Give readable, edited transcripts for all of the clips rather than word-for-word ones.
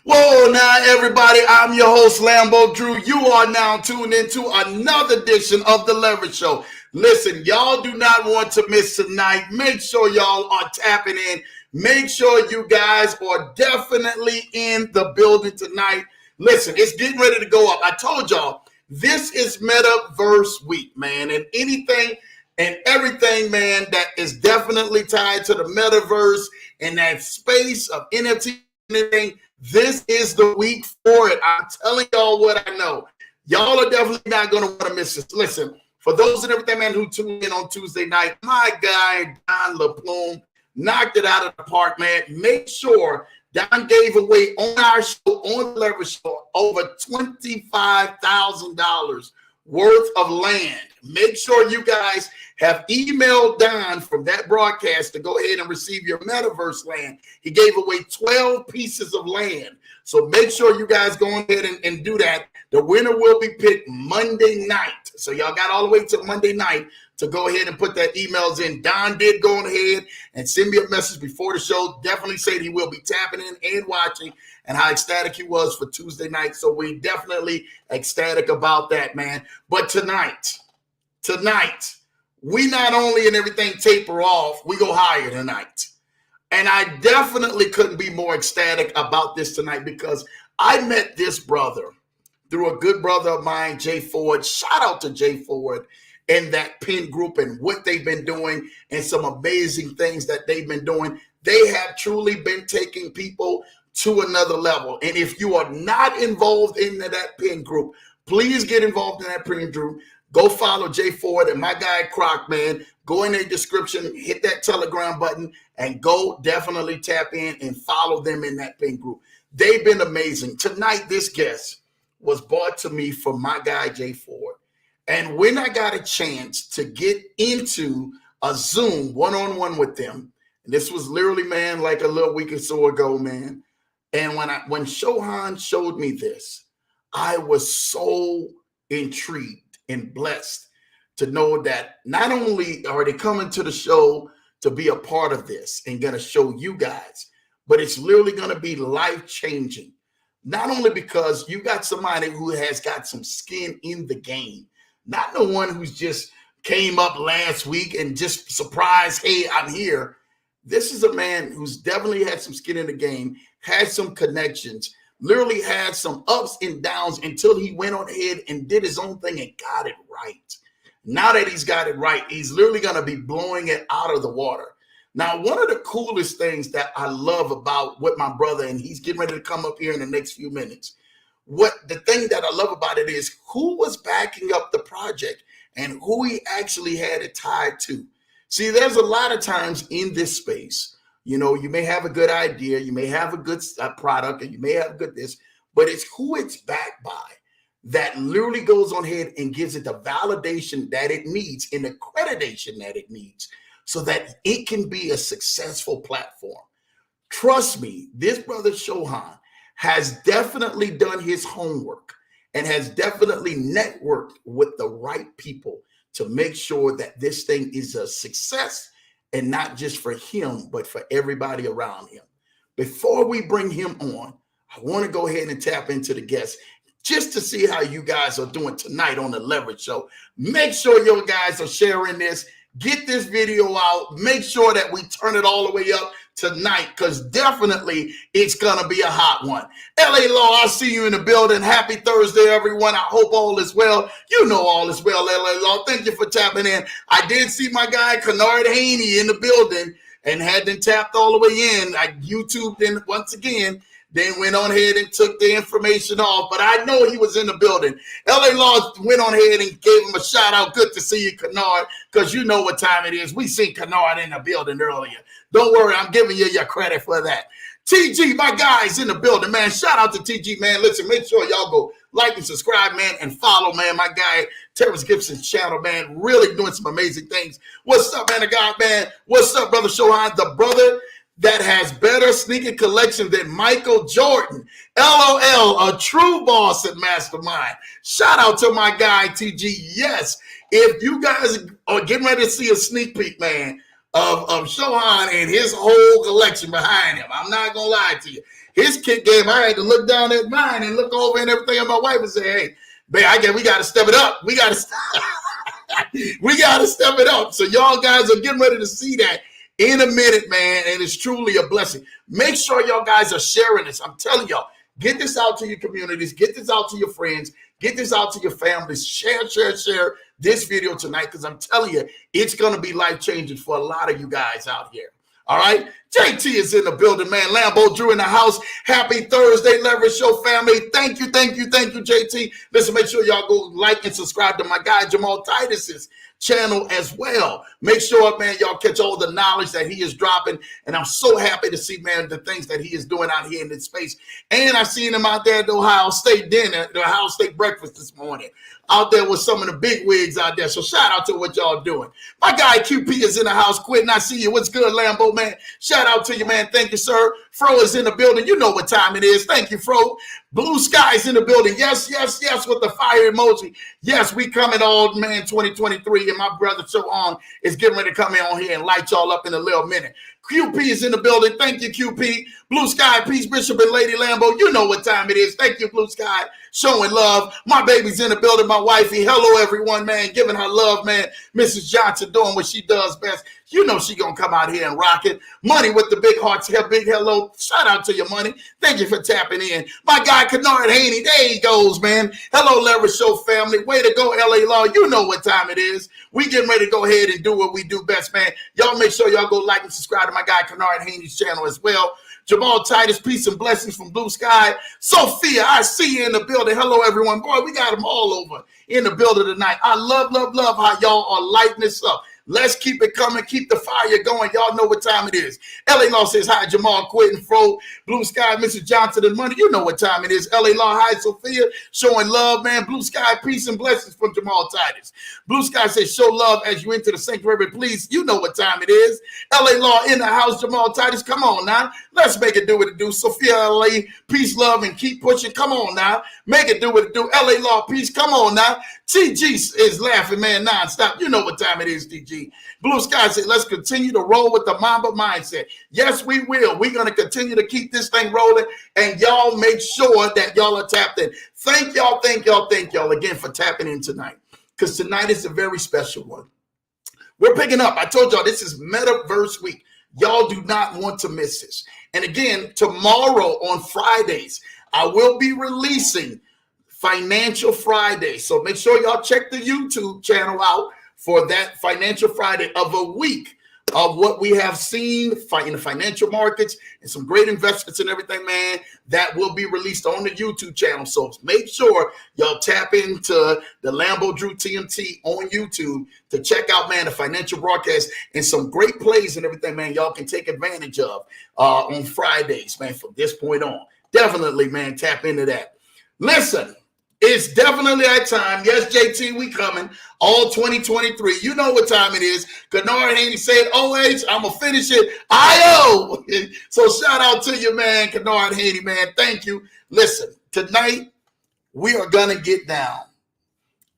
Whoa, now everybody, I'm your host, Lambo Drew. You are now tuned into another edition of The Leverage Show. Listen, y'all do not want to miss tonight. Make sure y'all are tapping in. Make sure you guys are definitely in the building tonight. Listen, it's getting ready to go up. I told y'all, this is Metaverse Week, man. And anything and everything, man, that is definitely tied to the Metaverse and that space of NFT and anything. This is the week for it. I'm telling y'all what I know. Y'all are definitely not going to want to miss this. Listen, for those and everything, man, who tuned in on Tuesday night, my guy, Don LaPlume, knocked it out of the park, man. Make sure Don gave away on our show, on the Leverage Show, over $25,000 worth of land. Make sure you guys have emailed Don from that broadcast to go ahead and receive your Metaverse land. He gave away 12 pieces of land. So make sure you guys go ahead and do that. The winner will be picked Monday night. So y'all got all the way to Monday night to go ahead and put that emails in. Don did go ahead and send me a message before the show. Definitely said he will be tapping in and watching and how ecstatic he was for Tuesday night. So we definitely ecstatic about that, man. But tonight, we not only and everything taper off, we go higher tonight. And I definitely couldn't be more ecstatic about this tonight because I met this brother through a good brother of mine, Jay Ford. Shout out to Jay Ford and that pin group and what they've been doing and some amazing things that they've been doing. They have truly been taking people to another level. And if you are not involved in that pin group, please get involved in that pin group. Go follow Jay Ford and my guy Croc, man. Go in the description, hit that Telegram button, and go definitely tap in and follow them in that pin group. They've been amazing. Tonight, this guest was brought to me from my guy Jay Ford. And when I got a chance to get into a Zoom one-on-one with them, and this was literally, man, like a little week or so ago, man. And when Shohan showed me this, I was so intrigued and blessed to know that not only are they coming to the show to be a part of this and going to show you guys, but it's literally going to be life-changing. Not only because you got somebody who has got some skin in the game, not the one who's just came up last week and just surprised, hey, I'm here. This is a man who's definitely had some skin in the game, had some connections, literally had some ups and downs until he went on ahead and did his own thing and got it right. Now that he's got it right, he's literally going to be blowing it out of the water. Now, one of the coolest things that I love about what my brother, and he's getting ready to come up here in the next few minutes, the thing that I love about it is who was backing up the project and who he actually had it tied to. See, there's a lot of times in this space, you know, you may have a good idea, you may have a good product, and you may have good this, but it's who it's backed by that literally goes on ahead and gives it the validation that it needs and the accreditation that it needs so that it can be a successful platform. Trust me, this brother Shohan has definitely done his homework and has definitely networked with the right people to make sure that this thing is a success. And not just for him, but for everybody around him. Before we bring him on, I want to go ahead and tap into the guests just to see how you guys are doing tonight on the Leverage Show. Make sure you guys are sharing this. Get this video out. Make sure that we turn it all the way up tonight because definitely it's going to be a hot one. LA Law, I see you in the building. Happy Thursday, everyone. I hope all is well. You know all is well, LA Law. Thank you for tapping in. I did see my guy, Kennard Haney, in the building and had them tapped all the way in. I YouTubed in once again. Then went on ahead and took the information off, but I know he was in the building. LA Law went on ahead and gave him a shout out. Good to see you, Kennard, because you know what time it is. We seen Kennard in the building earlier. Don't worry, I'm giving you your credit for that. TG, my guy's in the building, man. Shout out to TG, man. Listen, make sure y'all go like and subscribe, man, and follow, man. My guy, Terrence Gibson's channel, man, really doing some amazing things. What's up, man of God, man? What's up, brother Shohan, the brother that has better sneaker collection than Michael Jordan. LOL, a true boss and mastermind. Shout out to my guy, TG. Yes, if you guys are getting ready to see a sneak peek, man, of Shohan and his whole collection behind him, I'm not going to lie to you. His kick game, I had to look down at mine and look over and everything at my wife and say, hey, babe, I guess we got to step it up. We got to step it up. So y'all guys are getting ready to see that in a minute, man, and it's truly a blessing. Make sure y'all guys are sharing this. I'm telling y'all, get this out to your communities, get this out to your friends, get this out to your families. Share this video tonight, because I'm telling you, it's going to be life-changing for a lot of you guys out here. All right, JT is in the building, man. Lambo Drew in the house. Happy Thursday, Leverage Show family. Thank you, JT. Listen, make sure y'all go like and subscribe to my guy Jamal Titus's channel as well. Make sure, man, y'all catch all the knowledge that he is dropping. And I'm so happy to see, man, the things that he is doing out here in this space. And I seen him out there at the Ohio State dinner, the Ohio State breakfast this morning, out there with some of the big wigs out there. So shout out to what y'all doing. My guy QP is in the house. Quitting, I see you. What's good, Lambo, man? Shout out to you, man. Thank you, sir. Fro is in the building. You know what time it is. Thank you, Fro. Blue Sky is in the building. Yes, with the fire emoji. Yes, we coming on, man, 2023. And my brother Shohan is getting ready to come in on here and light y'all up in a little minute. QP is in the building. Thank you, QP. Blue Sky, Peace Bishop, and Lady Lambo. You know what time it is. Thank you, Blue Sky. Showing love. My baby's in the building. My wifey. Hello, everyone, man. Giving her love, man. Mrs. Johnson doing what she does best. You know she gonna come out here and rock it. Money with the big hearts. Big hello. Shout out to your money. Thank you for tapping in. My guy, Kennard Haney. There he goes, man. Hello, Leverage Show family. Way to go, LA Law. You know what time it is. We getting ready to go ahead and do what we do best, man. Y'all make sure y'all go like and subscribe to my guy, Kennard Haney's channel as well. Jamal Titus, peace and blessings from Blue Sky. Sophia, I see you in the building. Hello, everyone. Boy, we got them all over in the building tonight. I love how y'all are lighting this up. Let's keep it coming. Keep the fire going. Y'all know what time it is. LA Law says hi, Jamal Quitting, Fro, Blue Sky, Mrs. Johnson, and Money. You know what time it is. LA Law, hi, Sophia. Showing love, man. Blue Sky, peace and blessings from Jamal Titus. Blue Sky says show love as you enter the sanctuary, please. You know what time it is. LA Law in the house, Jamal Titus. Come on now. Let's make it do what it do. Sophia, LA, peace, love, and keep pushing. Come on now. Make it do what it do. LA Law, peace. Come on now. TG is laughing, man, nonstop. You know what time it is, TG. Blue Sky said, let's continue to roll with the Mamba mindset. Yes, we will. We're going to continue to keep this thing rolling, and y'all make sure that y'all are tapped in. Thank y'all again for tapping in tonight, because tonight is a very special one. We're picking up. I told y'all this is Metaverse week. Y'all do not want to miss this. And again, tomorrow on Fridays, I will be releasing Financial Friday. So make sure y'all check the YouTube channel out for that Financial Friday of a week of what we have seen in the financial markets and some great investments and everything, man, that will be released on the YouTube channel. So make sure y'all tap into the Lambo Drew TMT on YouTube to check out, man, the financial broadcast and some great plays and everything, man, y'all can take advantage of on Fridays, man, from this point on. Definitely, man, tap into that. Listen. It's definitely that time. Yes, JT, we coming. All 2023. You know what time it is. Kennard Haney said, OH, I'm going to finish it. IO. So shout out to you, man, Kennard Haney, man. Thank you. Listen, tonight we are going to get down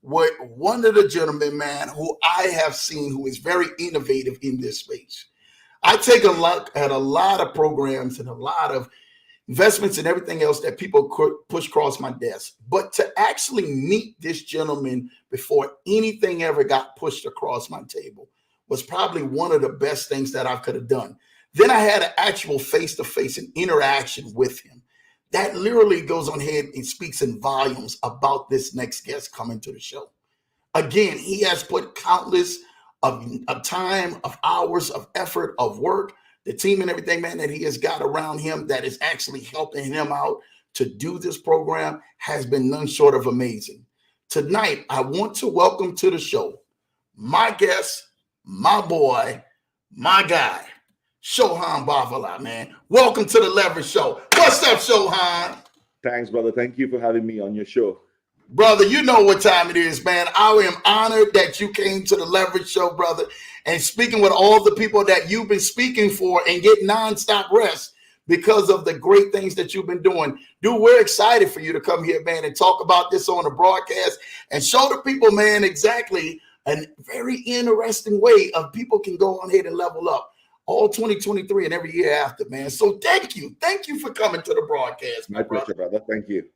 with one of the gentlemen, man, who I have seen who is very innovative in this space. I take a look at a lot of programs and a lot of investments and everything else that people could push across my desk. But to actually meet this gentleman before anything ever got pushed across my table was probably one of the best things that I could have done. Then I had an actual face-to-face and interaction with him. That literally goes on ahead and speaks in volumes about this next guest coming to the show. Again, he has put countless of time, of hours, of effort, of work, the team and everything, man, that he has got around him that is actually helping him out to do this program has been none short of amazing. Tonight, I want to welcome to the show my guest, my boy, my guy, Shohan Bowala, man. Welcome to the Leverage Show. What's up, Shohan? Thanks, brother. Thank you for having me on your show. Brother, you know what time it is, man. I am honored that you came to the Leverage Show, brother, and speaking with all the people that you've been speaking for and get nonstop rest because of the great things that you've been doing. Dude, we're excited for you to come here, man, and talk about this on the broadcast and show the people, man, exactly a very interesting way of people can go on ahead and level up. all 2023 and every year after, man. So thank you for coming to the broadcast, my pleasure, brother. Thank you.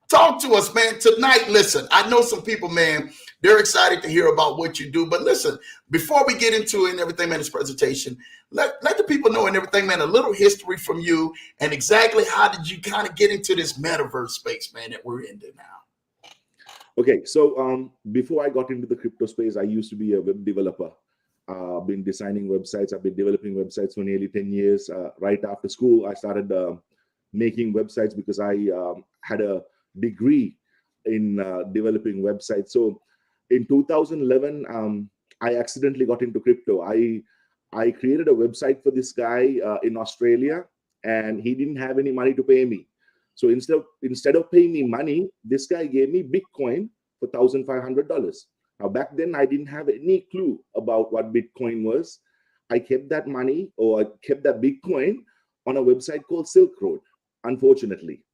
Talk to us, man. Tonight, listen, I know some people, man, they're excited to hear about what you do. But listen, before we get into it and everything, man, this presentation, let the people know and everything, man, a little history from you and exactly how did you kind of get into this metaverse space, man, that we're into now. Okay, so before I got into the crypto space, I used to be a web developer. I've been designing websites. I've been developing websites for nearly 10 years. Right after school, I started making websites because I had a degree in developing websites. So in 2011, I accidentally got into crypto. I created a website for this guy in Australia, and he didn't have any money to pay me. So instead of paying me money, this guy gave me Bitcoin for $1,500. Now back then, I didn't have any clue about what Bitcoin was. I kept that money, or I kept that Bitcoin on a website called Silk Road, unfortunately.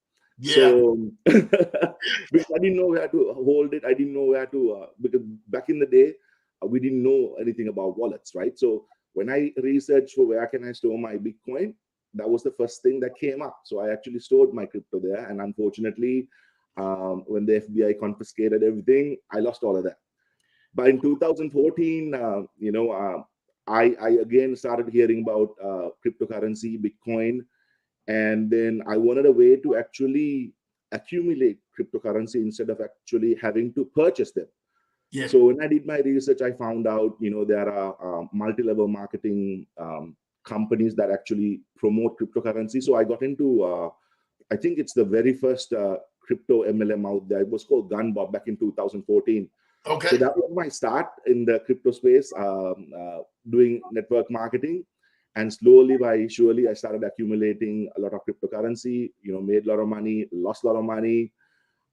Yeah. So because I didn't know where to hold it. I didn't know where to, because back in the day, we didn't know anything about wallets, right? So when I researched for where can I store my Bitcoin, that was the first thing that came up. So I actually stored my crypto there. And unfortunately, when the FBI confiscated everything, I lost all of that. But in 2014, I again started hearing about cryptocurrency, Bitcoin. And then I wanted a way to actually accumulate cryptocurrency instead of actually having to purchase them. Yeah. So when I did my research, I found out, there are multi-level marketing companies that actually promote cryptocurrency. So I got into, I think it's the very first crypto MLM out there. It was called Gunbob back in 2014. Okay. So that was my start in the crypto space, doing network marketing. And slowly by surely, I started accumulating a lot of cryptocurrency, made a lot of money, lost a lot of money,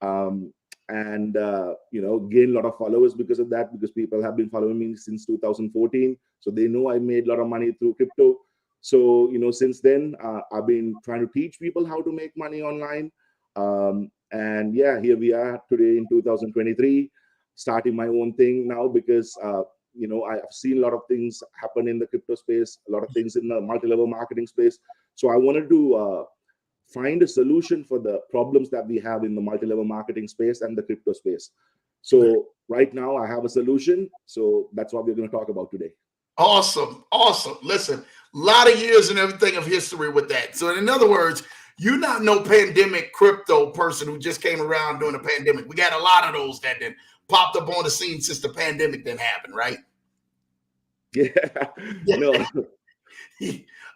and gained a lot of followers because of that, because people have been following me since 2014. So they know I made a lot of money through crypto. So, since then, I've been trying to teach people how to make money online. And yeah, here we are today in 2023, starting my own thing now because, I've seen a lot of things happen in the crypto space, a lot of things in the multi-level marketing space. So I wanted to find a solution for the problems that we have in the multi-level marketing space and the crypto space. So right now I have a solution. So that's what we're going to talk about today. Awesome. Listen, a lot of years and everything of history with that. So in other words, you're not no pandemic crypto person who just came around during the pandemic. We got a lot of those that then popped up on the scene since the pandemic didn't happen, right? Yeah. No.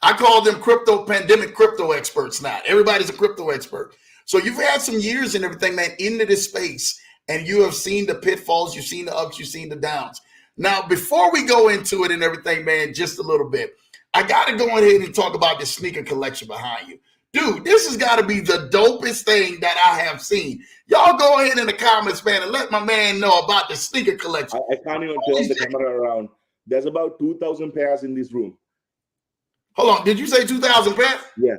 I call them pandemic crypto experts now. Everybody's a crypto expert. So you've had some years and everything, man, into this space, and you have seen the pitfalls, you've seen the ups, you've seen the downs. Now, before we go into it and everything, man, just a little bit, I got to go ahead and talk about the sneaker collection behind you. Dude, this has got to be the dopest thing that I have seen. Y'all go ahead in the comments, man, and let my man know about the sneaker collection. I can't even turn the camera around. There's about 2,000 pairs in this room. Hold on. Did you say 2,000 pairs? Yeah.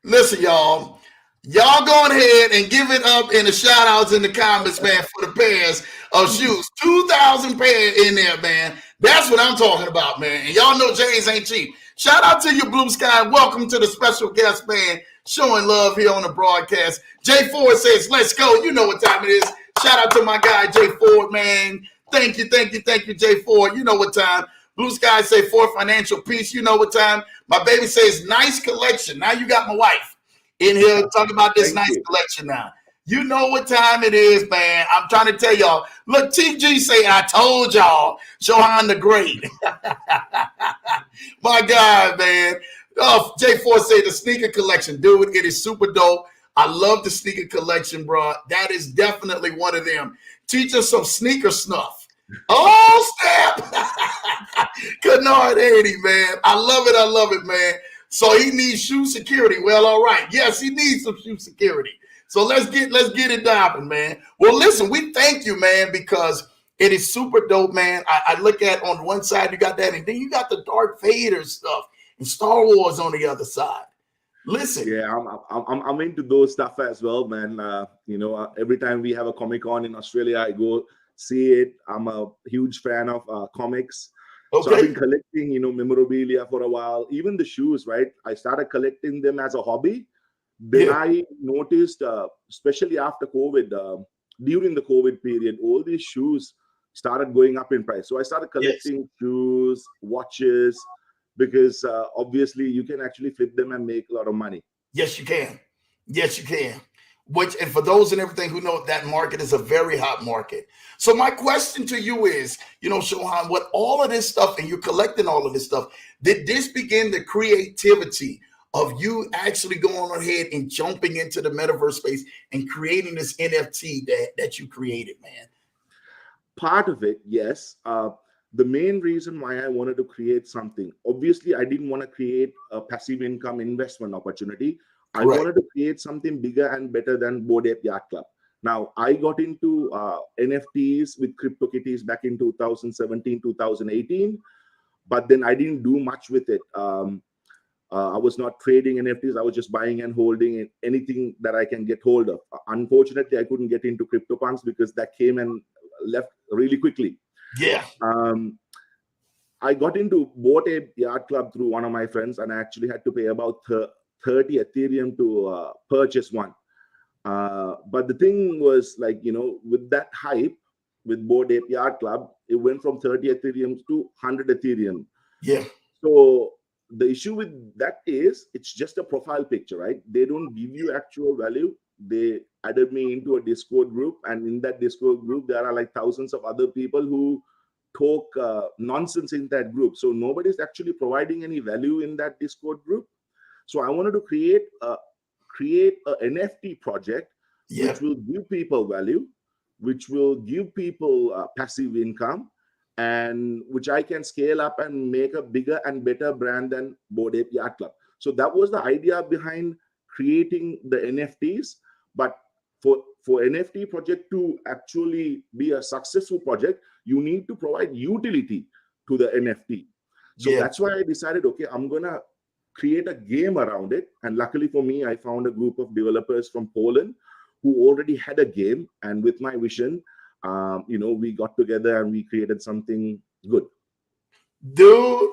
Listen, y'all. Y'all go ahead and give it up in the shout outs in the comments, man, for the pairs of shoes. 2,000 pairs in there, man. That's what I'm talking about, man. And y'all know James ain't cheap. Shout out to you, Blue Sky. Welcome to the special guest, man, showing love here on the broadcast. Jay Ford says, let's go. You know what time it is. Shout out to my guy, Jay Ford, man. Thank you, Jay Ford. You know what time. Blue Sky say for financial peace. You know what time. My baby says nice collection. Now you got my wife in here talking about this nice collection now. You know what time it is, man. I'm trying to tell y'all. Look, TG say, I told y'all, Shohan the Great. My God, man. Oh, J4 say the sneaker collection. Dude, it is super dope. I love the sneaker collection, bro. That is definitely one of them. Teach us some sneaker snuff. Oh, snap. Kennard 80, man. I love it, man. So he needs shoe security. Well, all right. Yes, he needs some shoe security. So let's get it diving, man. Well, listen, we thank you, man, because it is super dope, man. I look at on one side, you got that, and then you got the Darth Vader stuff and Star Wars on the other side. Listen. Yeah, I'm into those stuff as well, man. Every time we have a Comic-Con in Australia, I go see it. I'm a huge fan of comics. So I've Okay. been collecting, memorabilia for a while. Even the shoes, right? I started collecting them as a hobby. Then Yeah. I noticed, especially after COVID, during the COVID period, all these shoes started going up in price. So I started Yes. collecting shoes, watches, because obviously you can actually flip them and make a lot of money. Yes, you can. Yes, you can. Which, and for those and everything who know, that market is a very hot market. So my question to you is, Shohan, what all of this stuff, and you're collecting all of this stuff, did this begin the creativity of you actually going ahead and jumping into the metaverse space and creating this NFT that you created, man? Part of it, yes. The main reason why I wanted to create something, obviously, I didn't want to create a passive income investment opportunity. I Correct. wanted to create something bigger and better than Bored Ape Yacht Club. Now, I got into NFTs with CryptoKitties back in 2017, 2018, but then I didn't do much with it. I was not trading NFTs. I was just buying and holding anything that I can get hold of. Unfortunately, I couldn't get into CryptoPunks because that came and left really quickly. Yeah. I got into Bored Ape Yacht Club through one of my friends, and I actually had to pay about 30 Ethereum to purchase one. But the thing was, like, with that hype with Bored Ape Yacht Club, it went from 30 Ethereum to 100 Ethereum. Yeah. So the issue with that is it's just a profile picture, right? They don't give you actual value. They added me into a Discord group, and in that Discord group, there are like thousands of other people who talk nonsense in that group. So nobody's actually providing any value in that Discord group. So I wanted to create a NFT project Yeah. which will give people value, which will give people passive income, and which I can scale up and make a bigger and better brand than Bored Ape Yacht Club. So that was the idea behind creating the NFTs. But for NFT project to actually be a successful project, you need to provide utility to the NFT. So Yeah. that's why I decided, okay, I'm gonna create a game around it. And luckily for me, I found a group of developers from Poland who already had a game. And with my vision, we got together and we created something good. Dude,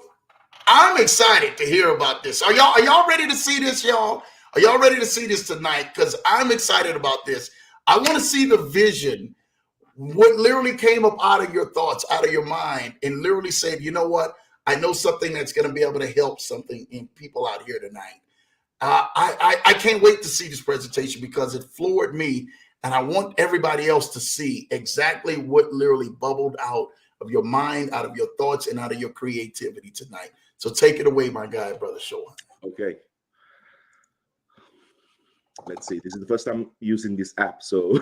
I'm excited to hear about this. Are y'all ready to see this, y'all? Are y'all ready to see this tonight? Because I'm excited about this. I want to see the vision, what literally came up out of your thoughts, out of your mind, and literally said, you know what? I know something that's going to be able to help something in people out here tonight. I can't wait to see this presentation because it floored me, and I want everybody else to see exactly what literally bubbled out of your mind, out of your thoughts, and out of your creativity tonight. So take it away, my guy, Brother Shohan. Okay. Let's see. This is the first time using this app, so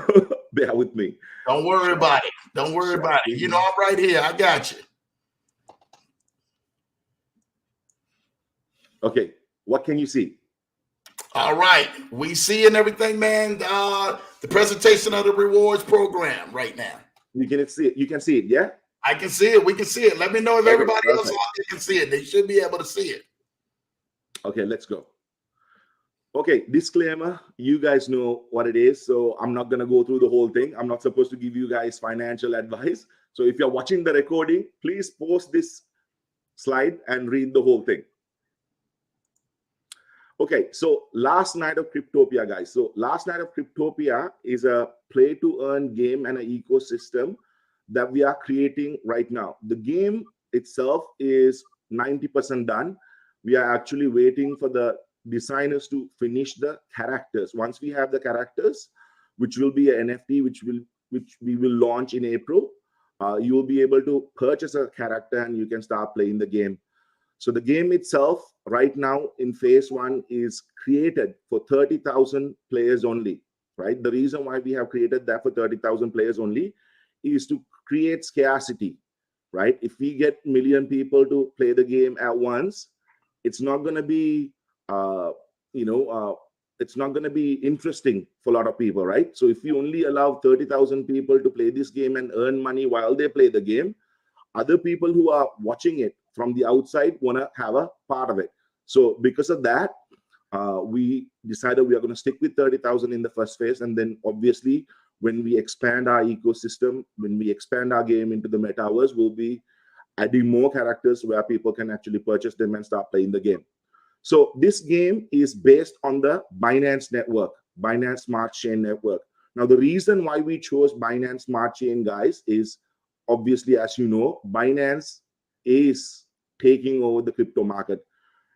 bear with me. Don't worry about it. Don't worry about it. You know, I'm right here. I got you. Okay. What can you see? All right. We see and everything, man. The presentation of the rewards program right now. You can see it. You can see it, yeah? I can see it. We can see it. Let me know if everybody else can see it. They should be able to see it. Okay, let's go. Okay, disclaimer, you guys know what it is, so I'm not going to go through the whole thing. I'm not supposed to give you guys financial advice. So if you're watching the recording, please pause this slide and read the whole thing. Okay, so last night of Cryptopia, guys. So last night of Cryptopia is a play to earn game and an ecosystem that we are creating right now. The game itself is 90% done. We are actually waiting for the designers to finish the characters. Once we have the characters, which will be an NFT, which we will launch in April, you will be able to purchase a character and you can start playing the game. So the game itself right now in phase 1 is created for 30,000 players only, right? The reason why we have created that for 30,000 players only is to create scarcity, right? If we get a million people to play the game at once, it's not going to be, it's not going to be interesting for a lot of people, right? So if you only allow 30,000 people to play this game and earn money while they play the game, other people who are watching it from the outside want to have a part of it. So because of that, we decided we are going to stick with 30,000 in the first phase. And then obviously, when we expand our ecosystem, when we expand our game into the metaverse, we'll be adding more characters where people can actually purchase them and start playing the game. So this game is based on the Binance network, Binance Smart Chain network. Now, the reason why we chose Binance Smart Chain, guys, is obviously, as you know, Binance is taking over the crypto market.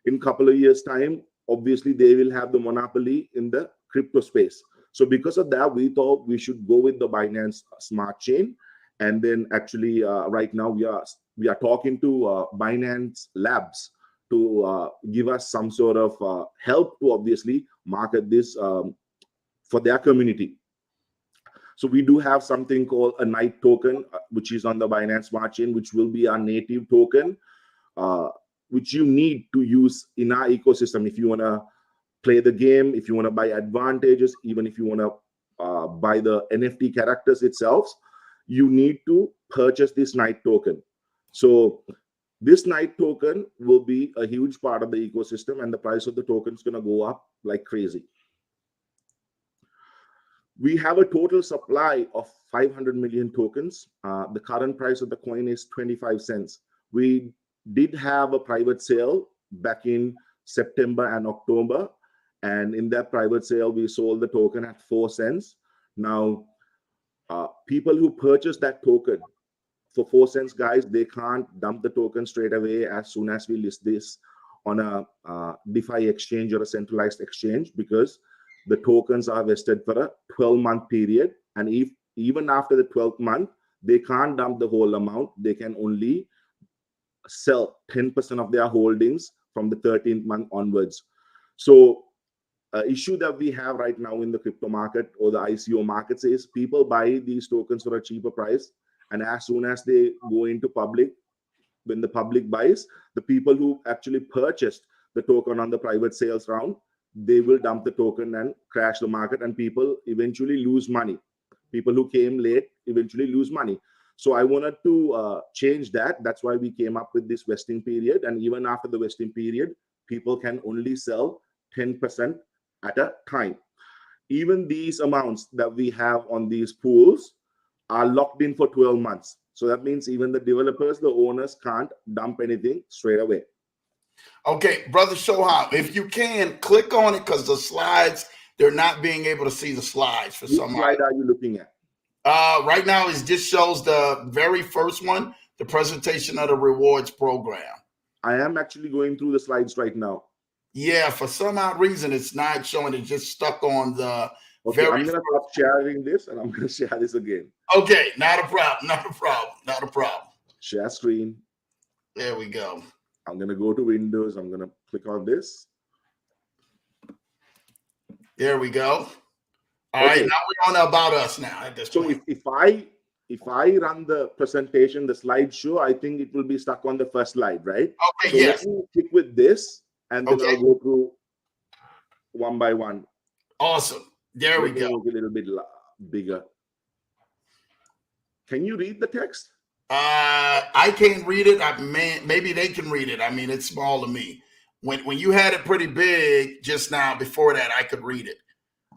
In a couple of years' time, obviously, they will have the monopoly in the crypto space. So because of that, we thought we should go with the Binance Smart Chain. And then actually, right now, we are talking to Binance Labs to give us some sort of help to obviously market this for their community. So we do have something called a Night token, which is on the Binance Smart Chain, which will be our native token, which you need to use in our ecosystem if you want to play the game, if you want to buy advantages, even if you want to buy the NFT characters itself, you need to purchase this Night token. So this Night token will be a huge part of the ecosystem, and the price of the token is going to go up like crazy. We have a total supply of 500 million tokens. The current price of the coin is 25 cents. We did have a private sale back in September and October. And in that private sale, we sold the token at 4 cents. Now, people who purchase that token for 4 cents, guys, they can't dump the token straight away as soon as we list this on a DeFi exchange or a centralized exchange, because the tokens are vested for a 12-month period. And if even after the 12th month, they can't dump the whole amount. They can only sell 10% of their holdings from the 13th month onwards. So issue that we have right now in the crypto market or the ICO markets is people buy these tokens for a cheaper price. And as soon as they go into public, when the public buys, the people who actually purchased the token on the private sales round, they will dump the token and crash the market, and people eventually lose money. People who came late eventually lose money. So I wanted to change that. That's why we came up with this vesting period. And even after the vesting period, people can only sell 10% at a time. Even these amounts that we have on these pools are locked in for 12 months. So that means even the developers, the owners can't dump anything straight away. Okay, Brother Shohan, if you can, click on it, because the slides, they're not being able to see the slides for some. Which slide are you looking at? Right now, it just shows the very first one, the presentation of the rewards program. I am actually going through the slides right now. Yeah, for some odd reason, it's not showing. It's just stuck on the Okay, I'm going to stop sharing this, and I'm going to share this again. Okay, not a problem, not a problem, not a problem. Share screen. There we go. I'm going to go to Windows. I'm going to click on this. There we go. All right, now we're on About Us now at this point. So if I run the presentation, the slideshow, I think it will be stuck on the first slide, right? Okay, so yes. Let me click with this, and then I'll go through one by one. Awesome. There we go. Make it a little bit bigger. Can you read the text? I can't read it. Maybe they can read it. I mean, it's small to me. When you had it pretty big just now, before that, I could read it.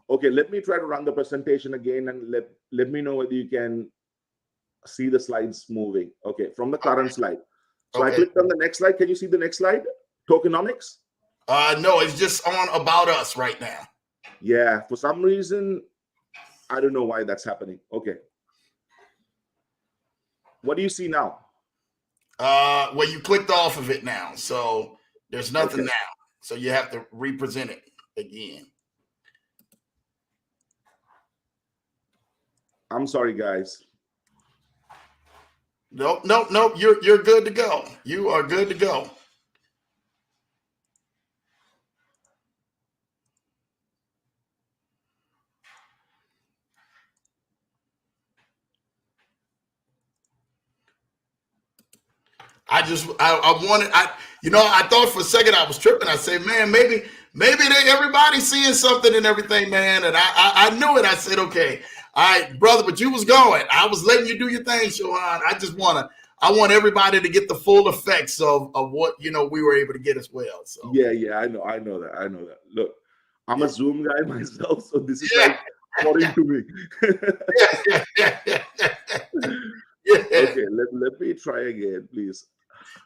Okay, let me try to run the presentation again, and let me know whether you can see the slides moving. Okay, from the current slide. So I clicked on the next slide. Can you see the next slide? Tokenomics? No, it's just on About Us right now. Yeah, for some reason, I don't know why that's happening. Okay. What do you see now? Well, you clicked off of it now, so there's nothing now. So you have to represent it again. I'm sorry, guys. Nope. You're good to go. You are good to go. I thought for a second I was tripping. I said, man, maybe everybody's seeing something and everything, man. And I knew it. I said, okay, all right, brother, but you was going. I was letting you do your thing, Shohan. I want everybody to get the full effects of what we were able to get as well. So yeah, I know that. Look, I'm a Zoom guy myself, so this is like foreign to me. Yeah. Okay, let me try again, please.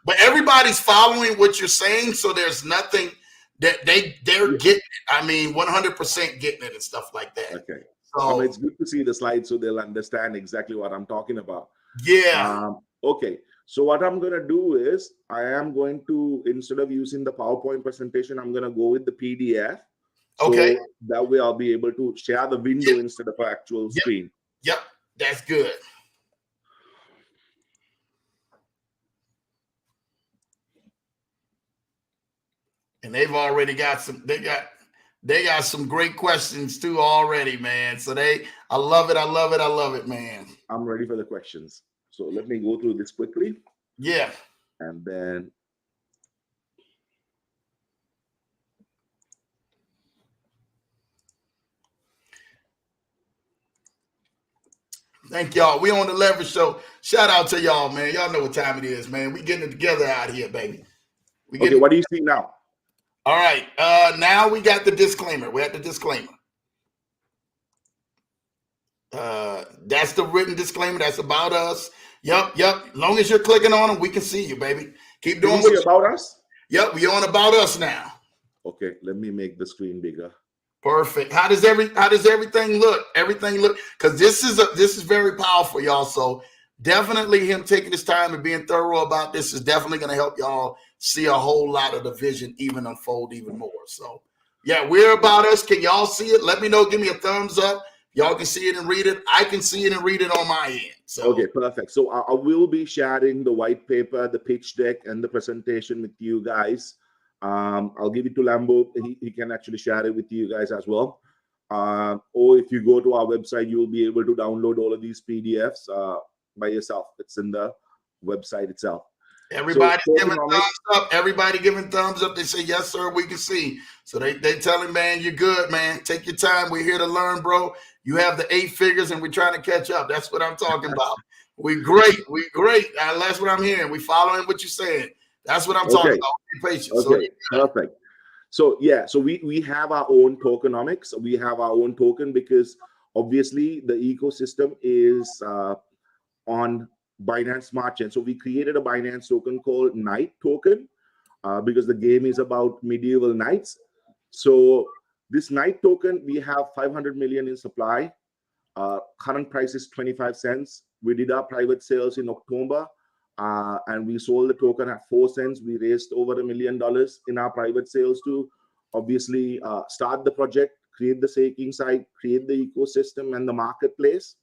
But everybody's following what you're saying, so there's nothing that they're getting it. I mean, 100% getting it and stuff like that. Okay. So It's good to see the slide so they'll understand exactly what I'm talking about. yeah. Okay. So what I'm going to do is I am going to, instead of using the PowerPoint presentation, I'm going to go with the PDF. So Okay. that way I'll be able to share the window instead of an actual screen. Yep. That's good. And they've already got some, they got some great questions too already, man. So I love it, man. I'm ready for the questions. So let me go through this quickly. Yeah. And then thank y'all. We on the Leverage Show. Shout out to y'all, man. Y'all know what time it is, man. We getting it together out here, baby. Okay, what do you see now? All right. Now we got the disclaimer. We're at the disclaimer. That's the written disclaimer. That's about us. Yep. Long as you're clicking on them, we can see you, baby. Keep doing what about us. Yep, we on about us now. Okay, let me make the screen bigger. Perfect. How does everything look? Everything look, because this is very powerful, y'all. So definitely him taking his time and being thorough about this is definitely going to help y'all see a whole lot of the vision even unfold even more. So yeah, we're about us. Can y'all see it? Let me know. Give me a thumbs up. Y'all can see it and read it. I can see it and read it on my end. So okay, perfect. So I will be sharing the white paper, the pitch deck, and the presentation with you guys. I'll give it to Lambo. He can actually share it with you guys as well. Or if you go to our website, you'll be able to download all of these PDFs by yourself. It's in the website itself. Everybody giving thumbs up. Everybody giving thumbs up. They say, yes, sir, we can see. So they tell him, man, you're good, man. Take your time. We're here to learn, bro. You have the 8 figures and we're trying to catch up. That's what I'm talking about. We great. That's what I'm hearing. We following what you're saying. That's what I'm talking about. Be patient. Okay, perfect. So yeah, so we have our own tokenomics. We have our own token because obviously the ecosystem is on Binance Smart Chain. So we created a Binance token called Knight token because the game is about medieval knights. So this Knight token, we have 500 million in supply. Current price is 25 cents. We did our private sales in October and we sold the token at 4 cents. We raised over $1 million in our private sales to obviously start the project, create the staking site, create the ecosystem and the marketplace.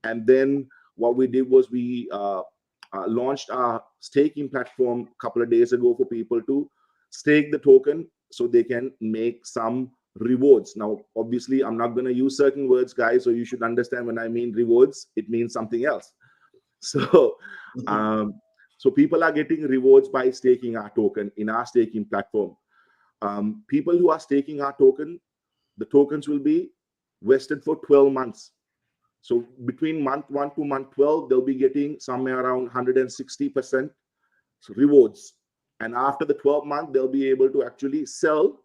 And then what we did was we launched our staking platform a couple of days ago for people to stake the token so they can make some rewards. Now, obviously, I'm not going to use certain words, guys, so you should understand when I mean rewards, it means something else. So, so people are getting rewards by staking our token in our staking platform. People who are staking our token, the tokens will be vested for 12 months. So between month 1 to month 12, they'll be getting somewhere around 160% rewards. And after the 12th month, they'll be able to actually sell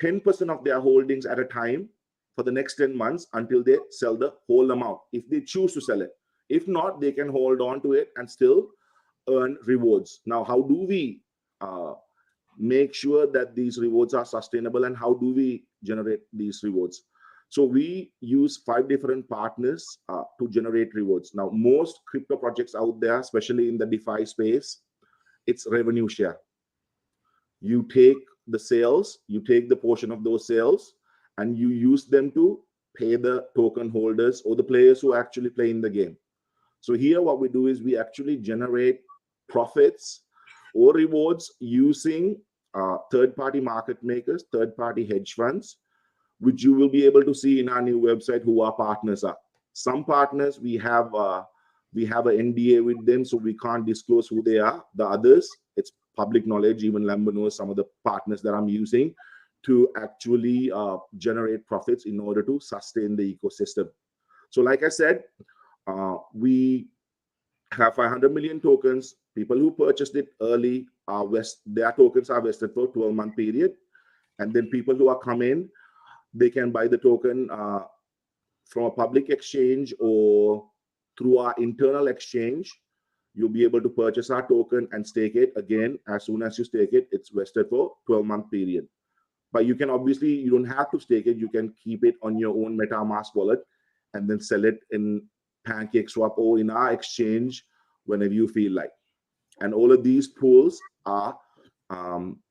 10% of their holdings at a time for the next 10 months until they sell the whole amount, if they choose to sell it. If not, they can hold on to it and still earn rewards. Now, how do we make sure that these rewards are sustainable and how do we generate these rewards? So we use 5 different partners to generate rewards. Now, most crypto projects out there, especially in the DeFi space, it's revenue share. You take the sales, you take the portion of those sales, and you use them to pay the token holders or the players who actually play in the game. So here what we do is we actually generate profits or rewards using third-party market makers, third-party hedge funds, which you will be able to see in our new website who our partners are. Some partners we have an NDA with them, so we can't disclose who they are. The others, it's public knowledge. Even Lambo knows some of the partners that I'm using to actually generate profits in order to sustain the ecosystem. So like I said, we have 500 million tokens. People who purchased it early, their tokens are vested for a 12-month period. And then people who are coming, they can buy the token from a public exchange or through our internal exchange. you'll be able to purchase our token and stake it. Again, as soon as you stake it, it's vested for 12-month period. But you can obviously, you don't have to stake it. You can keep it on your own MetaMask wallet and then sell it in PancakeSwap or in our exchange whenever you feel like. And all of these pools are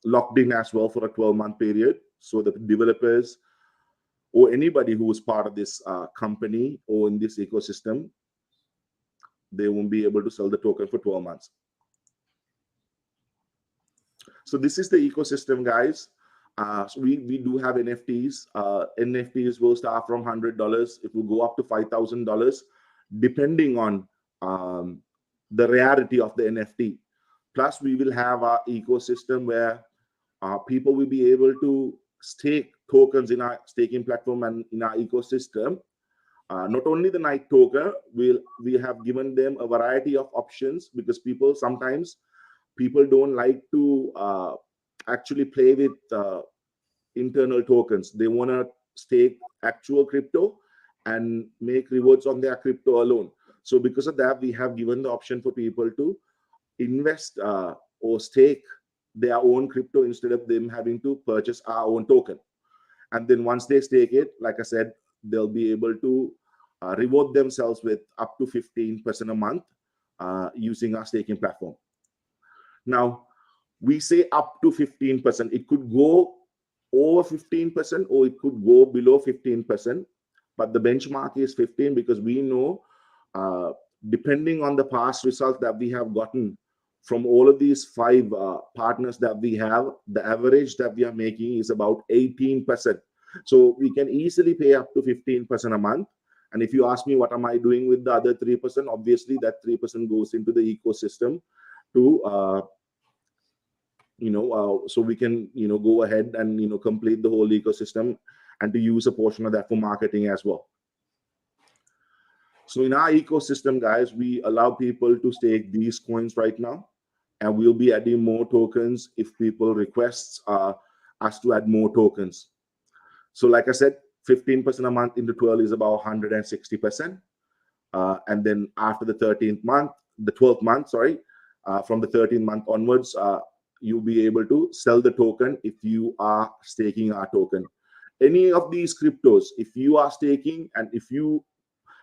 locked in as well for a 12-month period. So the developers or anybody who is part of this company or in this ecosystem, they won't be able to sell the token for 12 months. So this is the ecosystem, guys. So we do have NFTs. NFTs will start from $100. It will go up to $5,000, depending on the rarity of the NFT. Plus, we will have our ecosystem where people will be able to stake tokens in our staking platform and in our ecosystem. Not only the Night token, we have given them a variety of options, because sometimes people don't like to actually play with internal tokens. They want to stake actual crypto and make rewards on their crypto alone. So because of that, we have given the option for people to invest or stake their own crypto instead of them having to purchase our own token. And then once they stake it, like I said, they'll be able to reward themselves with up to 15% a month using our staking platform. Now, we say up to 15%. It could go over 15% or it could go below 15%. But the benchmark is 15 because we know, depending on the past results that we have gotten from all of these 5 partners that we have, the average that we are making is about 18%. So we can easily pay up to 15% a month. And if you ask me what am I doing with the other 3%, obviously that 3% goes into the ecosystem to so we can go ahead and complete the whole ecosystem and to use a portion of that for marketing as well. So in our ecosystem, guys, we allow people to stake these coins right now, and we'll be adding more tokens if people request us to add more tokens. So like I said, 15% a month into 12 is about 160%. And then after the 12th month, from the 13th month onwards, you'll be able to sell the token if you are staking our token. Any of these cryptos, if you are staking and if you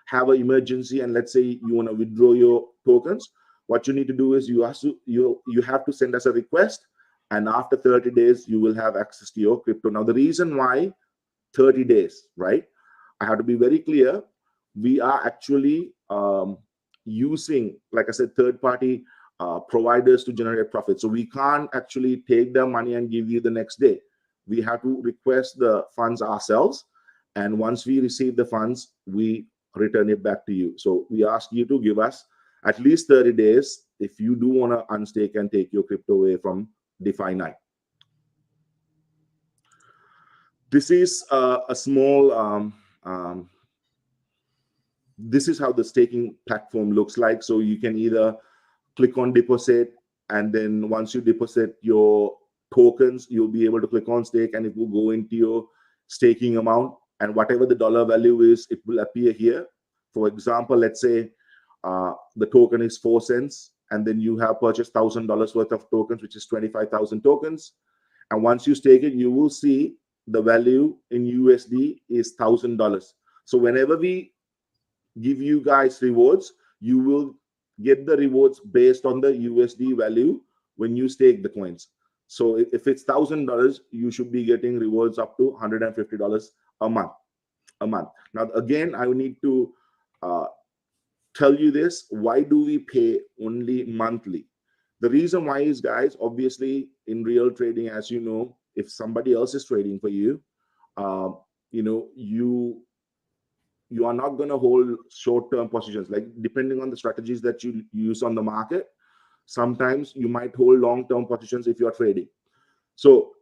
have an emergency and let's say you want to withdraw your tokens, what you need to do is you have to send us a request, and after 30 days, you will have access to your crypto. Now, the reason why 30 days, right? I have to be very clear. We are actually using, like I said, third-party providers to generate profit. So we can't actually take the money and give you the next day. We have to request the funds ourselves. And once we receive the funds, we return it back to you. So we ask you to give us at least 30 days if you do want to unstake and take your crypto away from Defi Night. This is a small, this is how the staking platform looks like. So you can either click on deposit, and then once you deposit your tokens, you'll be able to click on stake and it will go into your staking amount, and whatever the dollar value is, it will appear here. For example, let's say the token is 4 cents, and then you have purchased $1,000 worth of tokens, which is 25,000 tokens. And once you stake it, you will see the value in USD is $1,000. So whenever we give you guys rewards, you will get the rewards based on the USD value when you stake the coins. So if it's $1,000, you should be getting rewards up to $150 a month. Now, again, I need to tell you this. Why do we pay only monthly? The reason why is, guys, obviously in real trading, as you know, if somebody else is trading for you, you are not going to hold short-term positions. Like, depending on the strategies that you use on the market, sometimes you might hold long-term positions if you're trading. So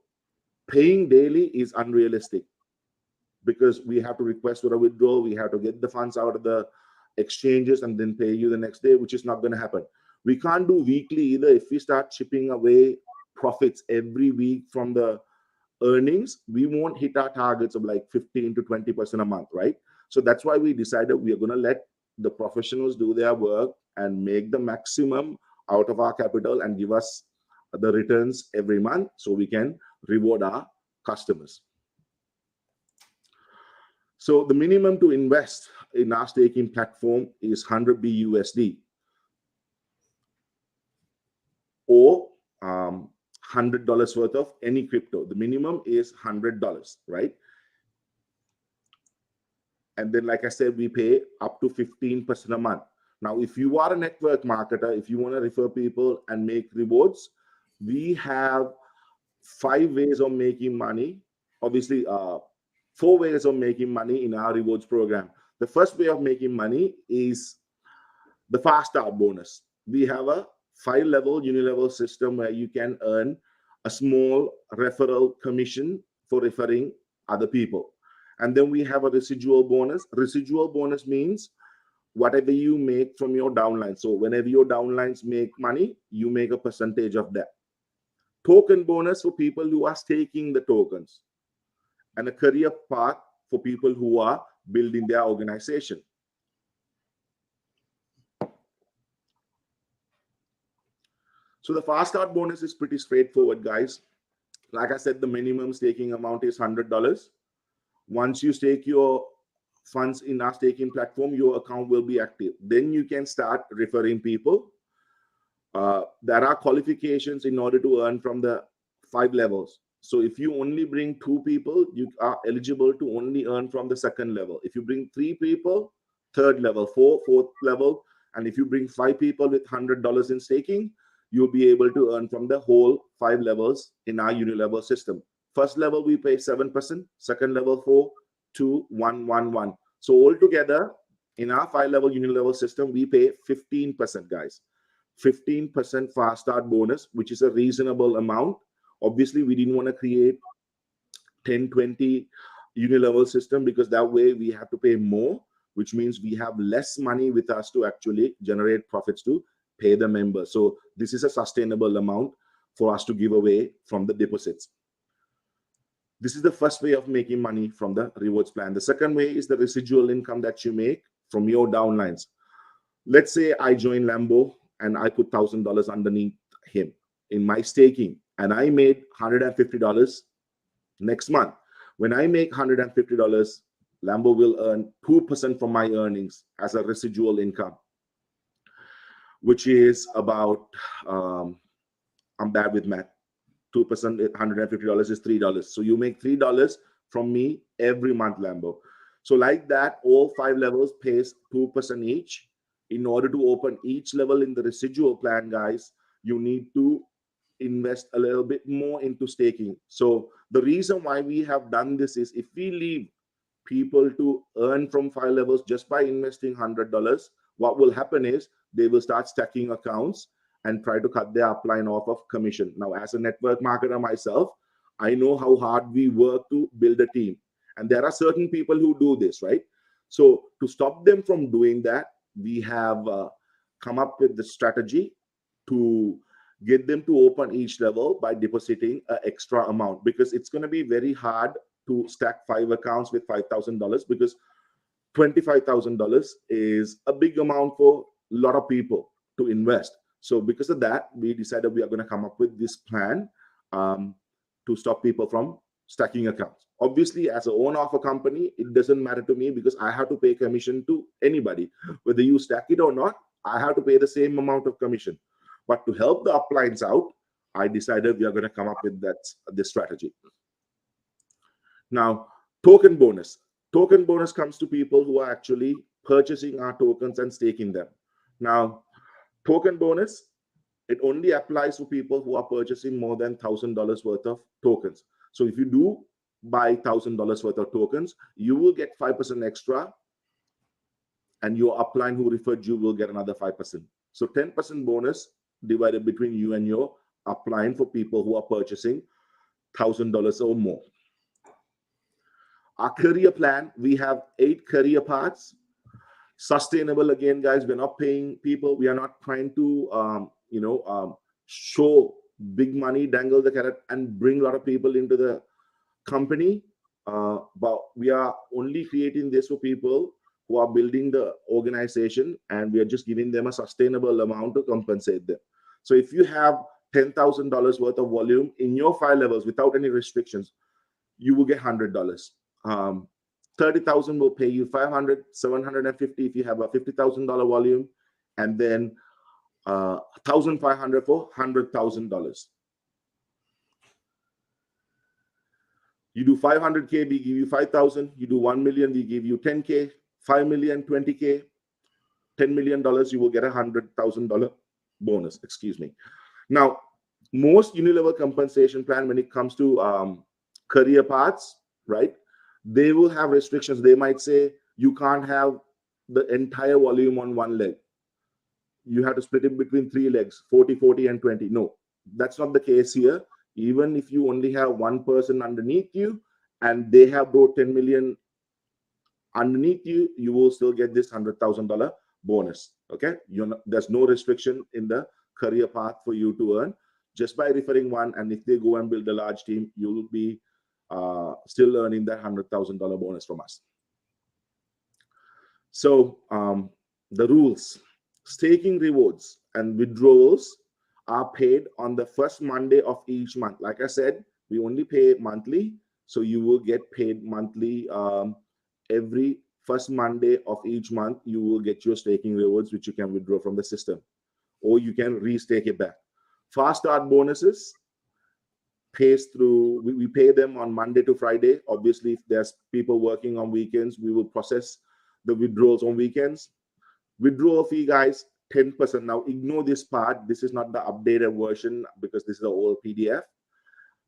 paying daily is unrealistic because we have to request for a withdrawal. We have to get the funds out of the exchanges and then pay you the next day, which is not going to happen. We can't do weekly either. If we start chipping away profits every week from the earnings, we won't hit our targets of like 15 to 20% a month, right? So that's why we decided we are going to let the professionals do their work and make the maximum out of our capital and give us the returns every month so we can reward our customers. So the minimum to invest in our staking platform is 100 BUSD or $100 worth of any crypto. The minimum is $100, right? And then, like I said, we pay up to 15% a month. Now, if you are a network marketer, if you want to refer people and make rewards, we have 5 ways of making money. Obviously, 4 ways of making money in our rewards program. The first way of making money is the fast start bonus. We have a 5-level unilevel system where you can earn a small referral commission for referring other people. And then we have a residual bonus. Residual bonus means whatever you make from your downline. So whenever your downlines make money, you make a percentage of that. Token bonus for people who are staking the tokens. And a career path for people who are building their organization. So the fast start bonus is pretty straightforward, guys. Like I said, the minimum staking amount is $100. Once you stake your funds in our staking platform, your account will be active. Then you can start referring people. There are qualifications in order to earn from the 5 levels. So if you only bring 2 people, you are eligible to only earn from the 2nd level. If you bring 3 people, 3rd level, 4th level. And if you bring 5 people with $100 in staking, you'll be able to earn from the whole 5 levels in our unilevel system. First level, we pay 7%. 2nd level, 4, 2, 1, 1, 1. So altogether, in our 5-level unilevel system, we pay 15%, guys. 15% fast start bonus, which is a reasonable amount. Obviously, we didn't want to create 10, 20 unilevel system because that way we have to pay more, which means we have less money with us to actually generate profits to pay the members. So this is a sustainable amount for us to give away from the deposits. This is the first way of making money from the rewards plan. The second way is the residual income that you make from your downlines. Let's say I join Lambo and I put $1,000 underneath him in my staking, and I made $150 next month. When I make $150, Lambo will earn 2% from my earnings as a residual income, which is about, I'm bad with math. 2%, $150 is $3. So you make $3 from me every month, Lambo. So like that, all 5 levels pays 2% each. In order to open each level in the residual plan, guys, you need to invest a little bit more into staking. So the reason why we have done this is if we leave people to earn from 5 levels just by investing $100, what will happen is they will start stacking accounts and try to cut their upline off of commission. Now, as a network marketer myself, I know how hard we work to build a team. And there are certain people who do this, right? So to stop them from doing that, we have come up with the strategy to get them to open each level by depositing an extra amount, because it's going to be very hard to stack 5 accounts with $5,000, because $25,000 is a big amount for a lot of people to invest. So because of that, we decided we are going to come up with this plan to stop people from stacking accounts. Obviously, as an owner of a company, it doesn't matter to me because I have to pay commission to anybody. Whether you stack it or not, I have to pay the same amount of commission. But to help the uplines out, I decided we are going to come up with this strategy. Now, token bonus. Token bonus comes to people who are actually purchasing our tokens and staking them. Now, token bonus, it only applies to people who are purchasing more than $1,000 worth of tokens. So if you do buy $1,000 worth of tokens, you will get 5% extra, and your upline who referred you will get another 5%. So 10% bonus divided between you and your upline for people who are purchasing $1,000 or more. Our career plan, we have 8 career paths. Sustainable, again, guys, we're not paying people. We are not trying to, show big money, dangle the carrot, and bring a lot of people into the company. But we are only creating this for people who are building the organization, and we are just giving them a sustainable amount to compensate them. So if you have $10,000 worth of volume in your 5 levels without any restrictions, you will get $100. 30,000 will pay you 500, 750 if you have a $50,000 volume, and then 1,500 for $100,000. You do 500K, we give you 5,000. You do 1 million, we give you 10K. 5 million, 20K. $10 million, you will get a $100,000 bonus. Excuse me. Now, most unilevel compensation plan, when it comes to career paths, right? They will have restrictions. They might say you can't have the entire volume on one leg. You have to split it between 3 legs, 40, 40, and 20. No, that's not the case here. Even if you only have one person underneath you and they have brought 10 million underneath you, you will still get this $100,000 bonus. Okay, there's no restriction in the career path for you to earn just by referring one. And if they go and build a large team, you will be still earning that $100,000 bonus from us. So the rules: staking rewards and withdrawals are paid on the first Monday of each month. Like I said, we only pay monthly, so you will get paid monthly. Every first Monday of each month, you will get your staking rewards, which you can withdraw from the system, or you can restake it back. Fast start bonuses pays through, we pay them on Monday to Friday. Obviously, if there's people working on weekends, we will process the withdrawals on weekends. Withdrawal fee, guys, 10%. Now, ignore this part. This is not the updated version because this is the old PDF.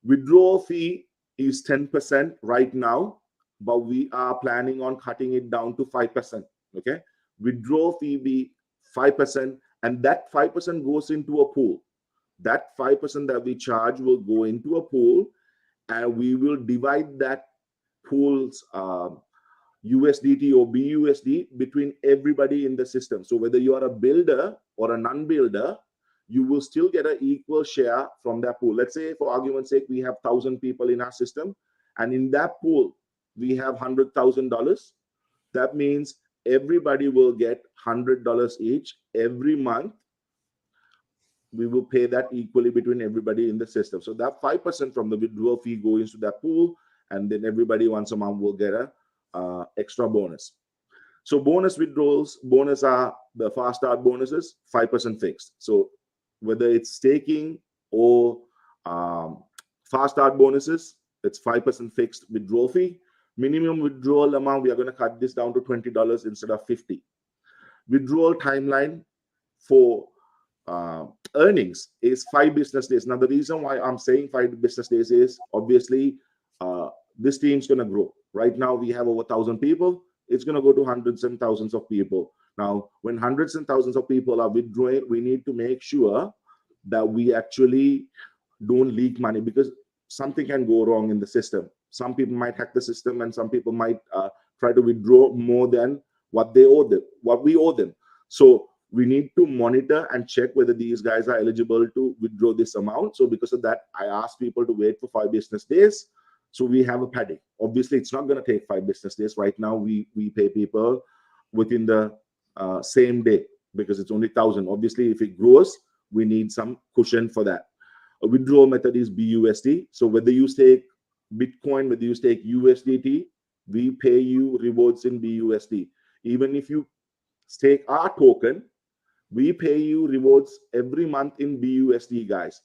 Withdrawal fee is 10% right now, but we are planning on cutting it down to 5%. Okay, withdrawal fee be 5%, and that 5% goes into a pool. That 5% that we charge will go into a pool, and we will divide that pool's USDT or BUSD between everybody in the system. So whether you are a builder or a non-builder, you will still get an equal share from that pool. Let's say, for argument's sake, we have 1,000 people in our system, and in that pool, we have $100,000. That means everybody will get $100 each every month. We will pay that equally between everybody in the system. So that 5% from the withdrawal fee goes into that pool, and then everybody once a month will get a extra bonus. So bonus withdrawals, bonus are the fast start bonuses, 5% fixed. So whether it's staking or fast start bonuses, it's 5% fixed withdrawal fee. Minimum withdrawal amount, we are going to cut this down to $20 instead of $50. Withdrawal timeline for earnings is 5 business days. Now, the reason why I'm saying 5 business days is obviously this team's going to grow. Right now, we have over 1,000 people. It's going to go to hundreds and thousands of people. Now, when hundreds and thousands of people are withdrawing, we need to make sure that we actually don't leak money, because something can go wrong in the system. Some people might hack the system, and some people might try to withdraw more than what we owe them. So we need to monitor and check whether these guys are eligible to withdraw this amount. So because of that, I asked people to wait for 5 business days. So we have a padding. Obviously, it's not going to take 5 business days. Right now, we pay people within the same day because it's only 1,000. Obviously, if it grows, we need some cushion for that. A withdrawal method is BUSD. So whether you stake Bitcoin, whether you stake USDT, we pay you rewards in BUSD. Even if you stake our token, we pay you rewards every month in BUSD, guys.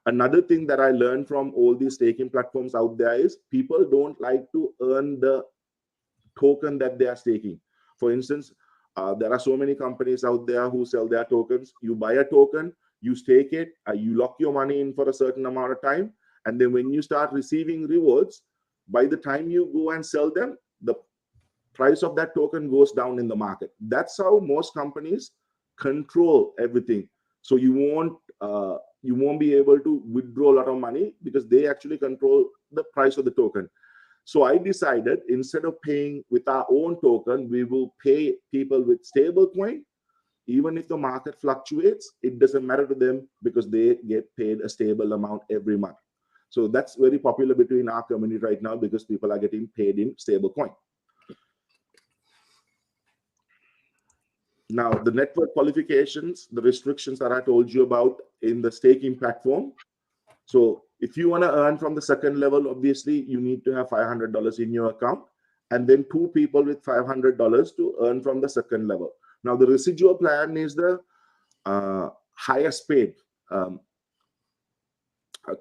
Another thing that I learned from all these staking platforms out there is people don't like to earn the token that they are staking. For instance, there are so many companies out there who sell their tokens. You buy a token, you stake it, you lock your money in for a certain amount of time, and then when you start receiving rewards, by the time you go and sell them, the price of that token goes down in the market. That's how most companies control everything. So you won't be able to withdraw a lot of money because they actually control the price of the token. So I decided, instead of paying with our own token, we will pay people with stable coin. Even if the market fluctuates, it doesn't matter to them because they get paid a stable amount every month. So that's very popular between our community right now because people are getting paid in stable coin. Now, the network qualifications, the restrictions that I told you about in the staking platform. So if you want to earn from the second level, obviously you need to have $500 in your account, and then 2 people with $500 to earn from the second level. Now, the residual plan is the highest paid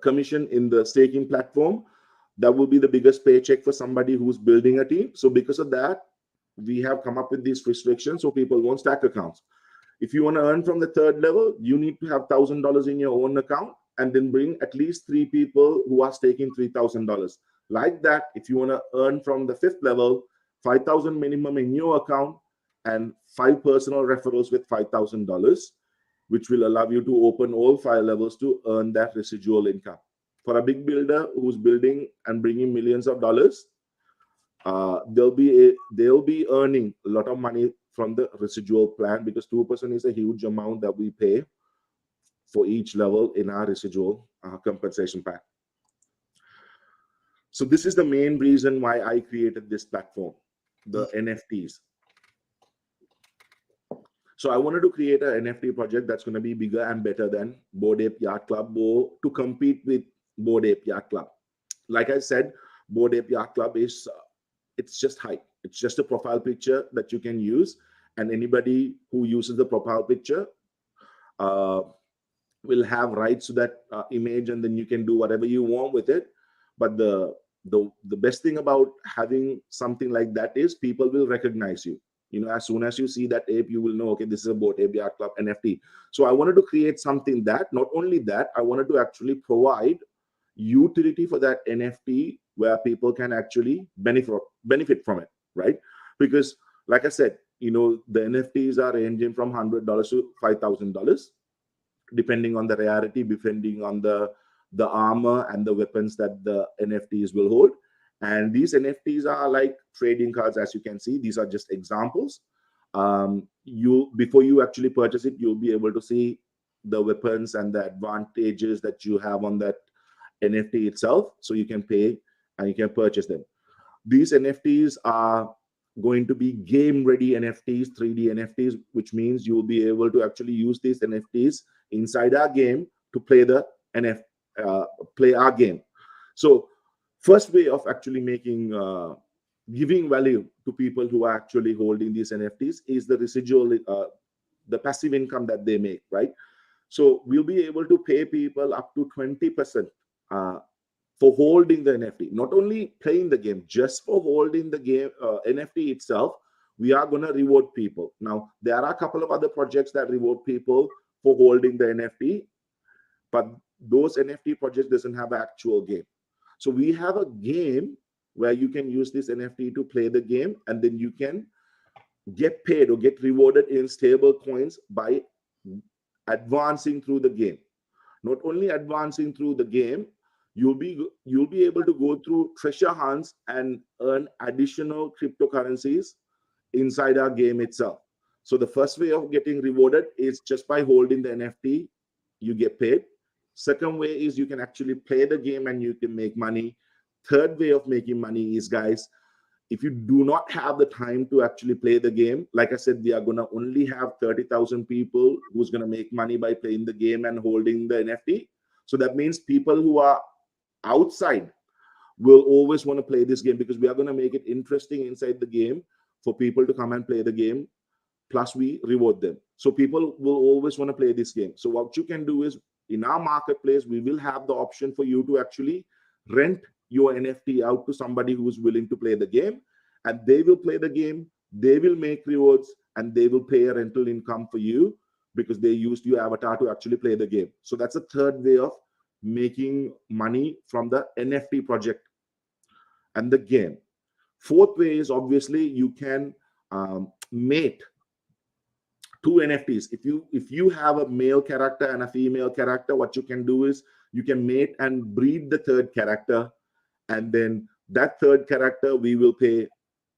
commission in the staking platform. That will be the biggest paycheck for somebody who's building a team. So because of that, we have come up with these restrictions so people won't stack accounts. If you want to earn from the third level, you need to have $1,000 in your own account, and then bring at least 3 people who are staking $3,000. Like that, if you want to earn from the fifth level, 5,000 minimum in your account and 5 personal referrals with $5,000, which will allow you to open all 5 levels to earn that residual income. For a big builder who's building and bringing millions of dollars, they'll be earning a lot of money from the residual plan, because 2% is a huge amount that we pay for each level in our residual compensation plan. So this is the main reason why I created this platform, the NFTs. So I wanted to create an NFT project that's going to be bigger and better than Bored Ape Yacht Club, or to compete with Bored Ape Yacht Club. Like I said, Bored Ape Yacht Club is it's just hype. It's just a profile picture that you can use, and anybody who uses the profile picture will have rights to that image, and then you can do whatever you want with it. But the best thing about having something like that is people will recognize you. You know, as soon as you see that ape, you will know, okay, this is a Bored Ape Yacht Club NFT. So I wanted to create something that, not only that, I wanted to actually provide utility for that NFT where people can actually benefit from it, right? Because like I said, you know, the NFTs are ranging from $100 to $5,000, depending on the rarity, depending on the armor and the weapons that the NFTs will hold. And these NFTs are like trading cards, as you can see. These are just examples. Before you actually purchase it, you'll be able to see the weapons and the advantages that you have on that NFT itself. So you can pay and you can purchase them. These NFTs are going to be game-ready NFTs, 3D NFTs, which means you will be able to actually use these NFTs inside our game to play the play our game. So first way of actually making giving value to people who are actually holding these NFTs is the residual, the passive income that they make, right? So we'll be able to pay people up to 20% for holding the NFT, not only playing the game, just for holding the game NFT itself. We are going to reward people. Now, there are a couple of other projects that reward people for holding the NFT, but those NFT projects doesn't have an actual game. So we have a game where you can use this NFT to play the game, and then you can get paid or get rewarded in stable coins by advancing through the game. Not only advancing through the game, you'll be able to go through treasure hunts and earn additional cryptocurrencies inside our game itself. So the first way of getting rewarded is just by holding the NFT, you get paid. Second way is you can actually play the game and you can make money. Third way of making money is, guys, if you do not have the time to actually play the game, like I said, we are going to only have 30,000 people who's going to make money by playing the game and holding the NFT. So that means people who are outside will always want to play this game, because we are going to make it interesting inside the game for people to come and play the game. Plus we reward them. So people will always want to play this game. So what you can do is, in our marketplace, we will have the option for you to actually rent your NFT out to somebody who's willing to play the game, and they will play the game, they will make rewards, and they will pay a rental income for you because they used your avatar to actually play the game. So that's a third way of making money from the NFT project and the game. Fourth way is, obviously, you can mate two NFTs. If you have a male character and a female character, what you can do is you can mate and breed the third character, and then that third character we will pay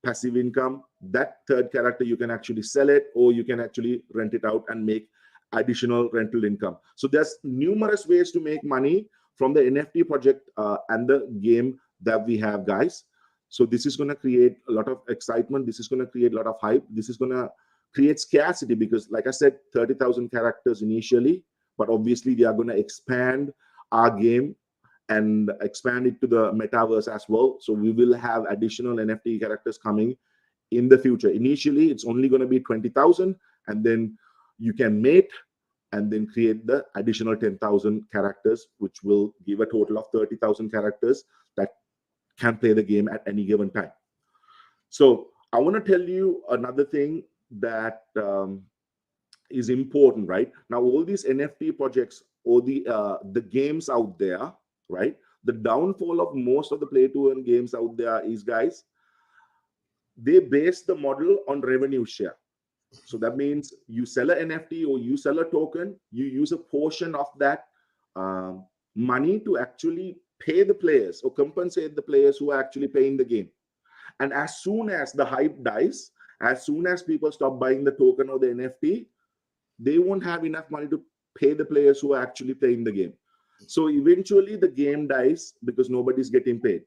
passive income. That third character you can actually sell it, or you can actually rent it out and make additional rental income. So there's numerous ways to make money from the NFT project and the game that we have, guys. So this is going to create a lot of excitement. This is going to create a lot of hype. This is going to create scarcity, because like I said, 30,000 characters initially, but obviously we are going to expand our game and expand it to the metaverse as well. So we will have additional NFT characters coming in the future. Initially, it's only going to be 20,000, and then you can mate and then create the additional 10,000 characters, which will give a total of 30,000 characters that can play the game at any given time. So I want to tell you another thing that is important, right? Now, all these NFT projects or the games out there, right? The downfall of most of the play-to-earn games out there is, guys, they base the model on revenue share. So that means you sell an NFT or you sell a token, you use a portion of that money to actually pay the players or compensate the players who are actually playing the game. And as soon as the hype dies, as soon as people stop buying the token or the NFT, they won't have enough money to pay the players who are actually playing the game. So eventually the game dies because nobody's getting paid.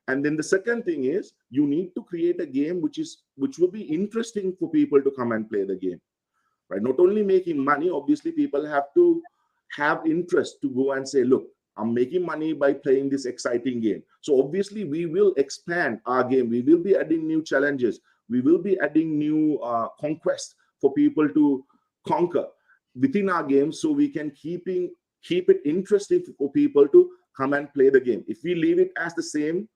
And then the second thing is, you need to create a game which will be interesting for people to come and play the game, right? Not only making money, obviously people have to have interest to go and say, look, I'm making money by playing this exciting game. So obviously we will expand our game. We will be adding new challenges. We will be adding new conquests for people to conquer within our game, so we can keep it interesting for people to come and play the game. If we leave it as the same,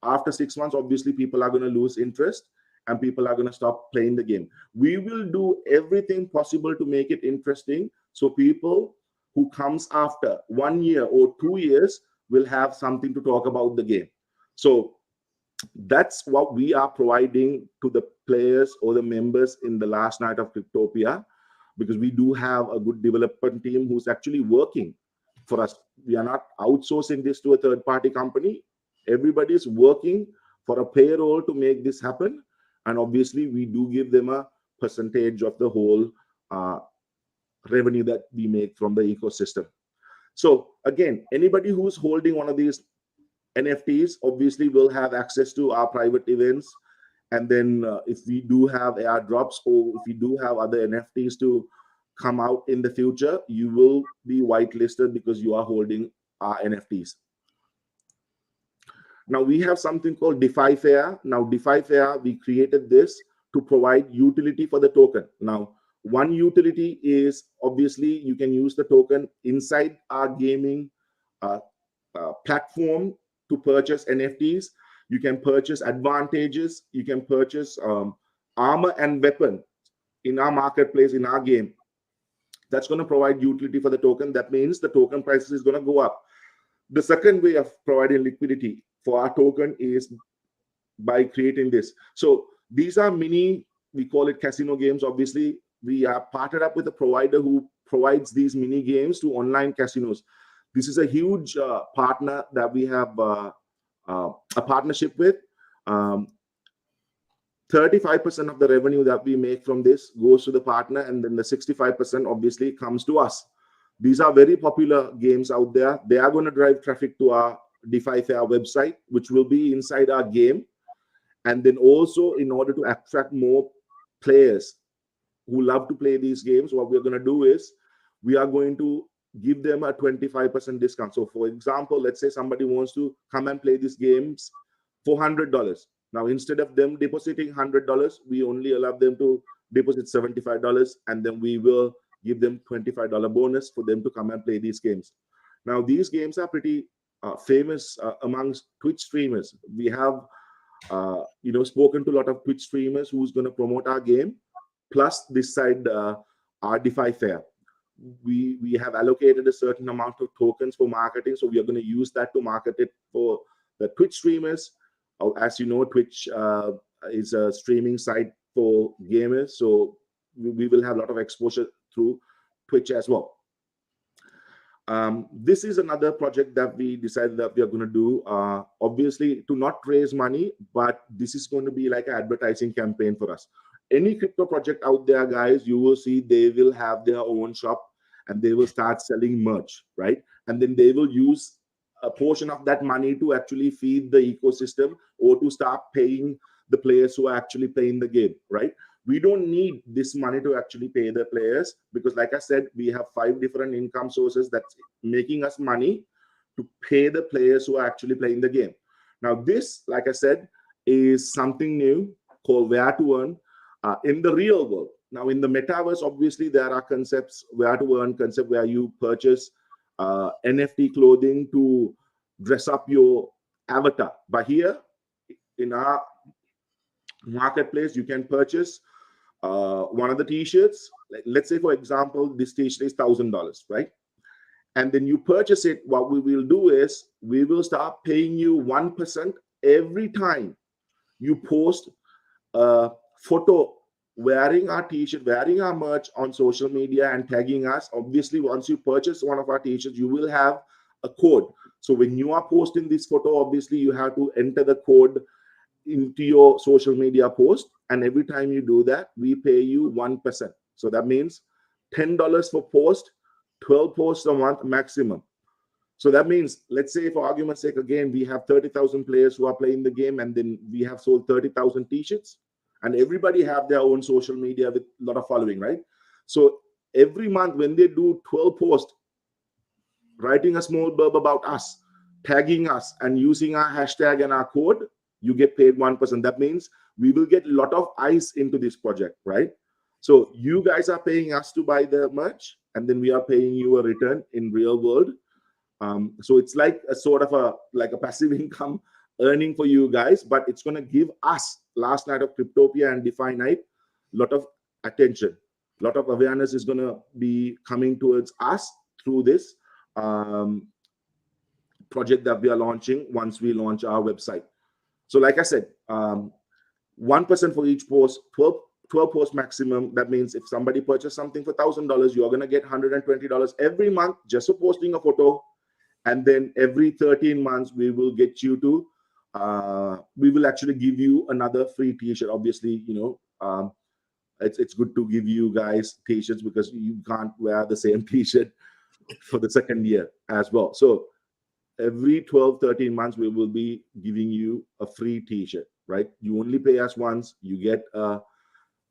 after 6 months, obviously people are going to lose interest and people are going to stop playing the game. We will do everything possible to make it interesting, so people who comes after 1 year or 2 years will have something to talk about the game. So that's what we are providing to the players or the members in the last night of Cryptopia, because we do have a good development team who's actually working for us. We are not outsourcing this to a third-party company. Everybody's working for a payroll to make this happen. And obviously, we do give them a percentage of the whole revenue that we make from the ecosystem. So again, anybody who's holding one of these NFTs obviously will have access to our private events. And then if we do have airdrops or if we do have other NFTs to come out in the future, you will be whitelisted because you are holding our NFTs. Now we have something called Defi Fair. Now Defi Fair, we created this to provide utility for the token. Now, one utility is obviously you can use the token inside our gaming platform to purchase NFTs. You can purchase advantages. You can purchase armor and weapon in our marketplace, in our game. That's going to provide utility for the token. That means the token prices is going to go up. The second way of providing liquidity for our token is by creating this. So these are mini, we call it casino games. Obviously, we are partnered up with a provider who provides these mini games to online casinos. This is a huge partner that we have a partnership with. 35% of the revenue that we make from this goes to the partner, and then the 65% obviously comes to us. These are very popular games out there. They are going to drive traffic to our Defi Fair website, which will be inside our game. And then also, in order to attract more players who love to play these games, what we're going to do is we are going to give them a 25% discount. So for example, let's say somebody wants to come and play these games for $100. Now, instead of them depositing $100, we only allow them to deposit $75, and then we will give them $25 bonus for them to come and play these games. Now, these games are pretty famous amongst Twitch streamers. We have spoken to a lot of Twitch streamers who's going to promote our game. Plus, this side, our Defi Fair, we have allocated a certain amount of tokens for marketing, so we are going to use that to market it for the Twitch streamers. As you know, Twitch is a streaming site for gamers, so we will have a lot of exposure through Twitch as well. This is another project that we decided that we are going to do, obviously to not raise money, but this is going to be like an advertising campaign for us. Any crypto project out there, guys, you will see they will have their own shop and they will start selling merch, right? And then they will use a portion of that money to actually feed the ecosystem or to start paying the players who are actually playing the game, right? We don't need this money to actually pay the players, because like I said, we have 5 different income sources that's making us money to pay the players who are actually playing the game. Now this, like I said, is something new called where to earn in the real world. Now in the metaverse, obviously there are concepts, where to earn concept where you purchase NFT clothing to dress up your avatar. But here in our marketplace, you can purchase one of the t-shirts. Like, let's say for example, this t-shirt is $1,000, right? And then you purchase it. What we will do is we will start paying you 1% every time you post a photo wearing our t-shirt, wearing our merch on social media and tagging us. Obviously, once you purchase one of our t-shirts, you will have a code. So when you are posting this photo, obviously you have to enter the code into your social media post, and every time you do that, we pay you 1%. So that means $10 for post, 12 posts a month maximum. So that means, let's say for argument's sake, again, we have 30,000 players who are playing the game, and then we have sold 30,000 t-shirts, and everybody have their own social media with a lot of following, right? So every month when they do 12 posts, writing a small blurb about us, tagging us and using our hashtag and our code, you get paid 1%. That means we will get a lot of eyes into this project, right? So you guys are paying us to buy the merch, and then we are paying you a return in real world. So it's like a sort of a passive income earning for you guys, but it's going to give us, last night of Cryptopia and Defi night, a lot of attention, a lot of awareness is going to be coming towards us through this project that we are launching once we launch our website. So like I said, 1% for each post, 12 posts maximum. That means if somebody purchased something for $1,000, you're going to get $120 every month just for posting a photo. And then every 13 months, we will get you to, we will actually give you another free t-shirt. Obviously, you know, it's good to give you guys t-shirts because you can't wear the same t-shirt for the second year as well. So every 12, 13 months, we will be giving you a free t-shirt, right? You only pay us once, you get a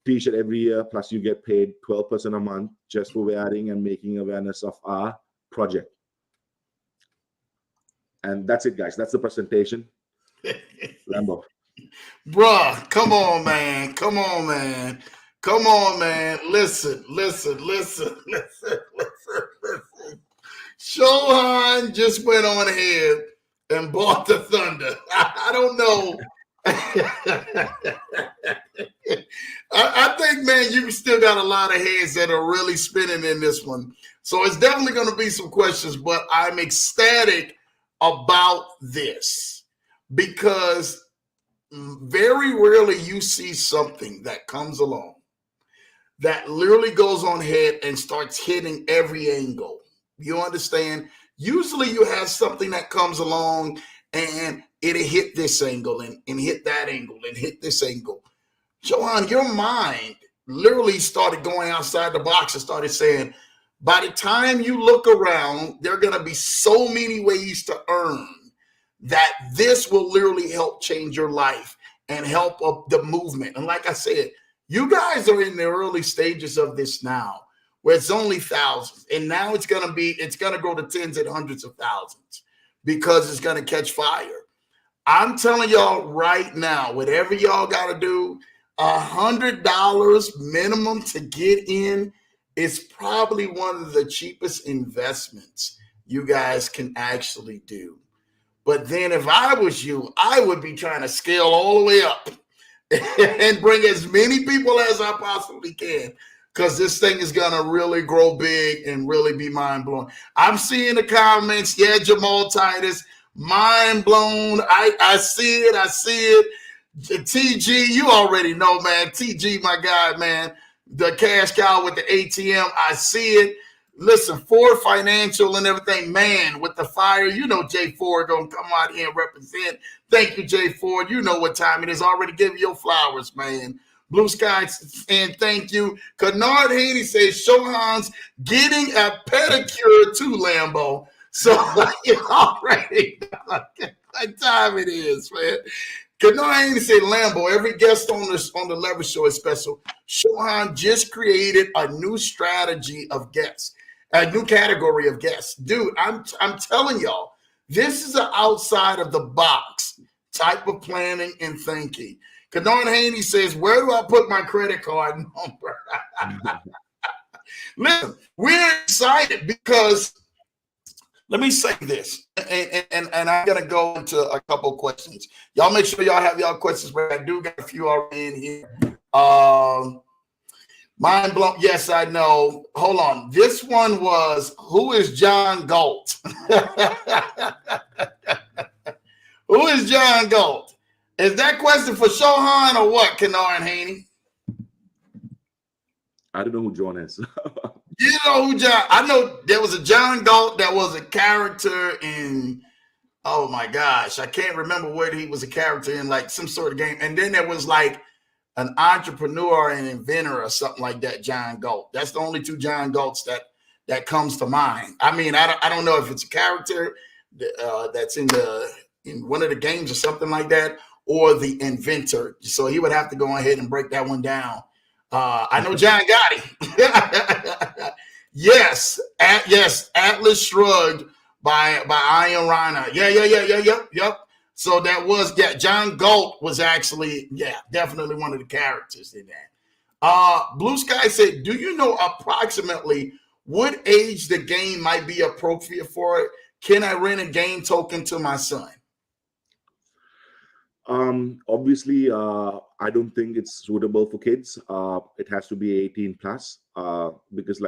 t-shirt every year, plus you get paid 12% a month just for wearing and making awareness of our project. And that's it, guys. That's the presentation. Lambo. Bruh, come on, man. Come on, man. Come on, man. Listen. Shohan just went on ahead and bought the Thunder. I don't know. I think, man, you still got a lot of heads that are really spinning in this one. So it's definitely going to be some questions, but I'm ecstatic about this because very rarely you see something that comes along that literally goes on ahead and starts hitting every angle. You understand? Usually you have something that comes along and it'll hit this angle and hit that angle and hit this angle. Shohan, your mind literally started going outside the box and started saying, by the time you look around, there are going to be so many ways to earn that this will literally help change your life and help up the movement. And like I said, you guys are in the early stages of this now, where it's only thousands. And now it's going to grow to tens and hundreds of thousands because it's going to catch fire. I'm telling y'all right now, whatever y'all got to do, $100 minimum to get in is probably one of the cheapest investments you guys can actually do. But then if I was you, I would be trying to scale all the way up and bring as many people as I possibly can, because this thing is going to really grow big and really be mind-blowing. I'm seeing the comments, yeah, Jamal Titus, mind blown. I see it. TG, you already know, man. TG, my guy, man. The cash cow with the ATM, I see it. Listen, Ford Financial and everything, man, with the fire, you know Jay Ford going to come out here and represent. Thank you, Jay Ford. You know what time it is. Already give you your flowers, man. Blue Sky and thank you. Kennard Haney says Shohan's getting a pedicure too, Lambo. So you already know what time it is, man. Kanari said, Lambo, every guest on the Leverage Show is special. Shohan just created a new strategy of guests, a new category of guests. Dude, I'm telling y'all, this is an outside of the box type of planning and thinking. Kanon Haney says, where do I put my credit card number? Listen, we're excited because let me say this, and I'm going to go into a couple questions. Y'all make sure y'all have y'all questions, but I do got a few already in here. Mind blown. Yes, I know. Hold on. This one was, who is John Galt? Who is John Galt? Is that question for Shohan or what, Kennard and Haney? I don't know who John is. You know who John? I know there was a John Galt that was a character in, oh my gosh, I can't remember what he was a character in, like some sort of game. And then there was like an entrepreneur and inventor or something like that, John Galt. That's the only two John Galts that comes to mind. I mean, I don't know if it's a character that's in one of the games or something like that, or the inventor. So he would have to go ahead and break that one down. I know John Gotti. Yes, Atlas Shrugged by Iron Rana. Yep. So that was, John Galt was actually, definitely one of the characters in that. Blue Sky said, do you know approximately what age the game might be appropriate for it? Can I rent a game token to my son? Obviously, I don't think it's suitable for kids. It has to be 18 plus, because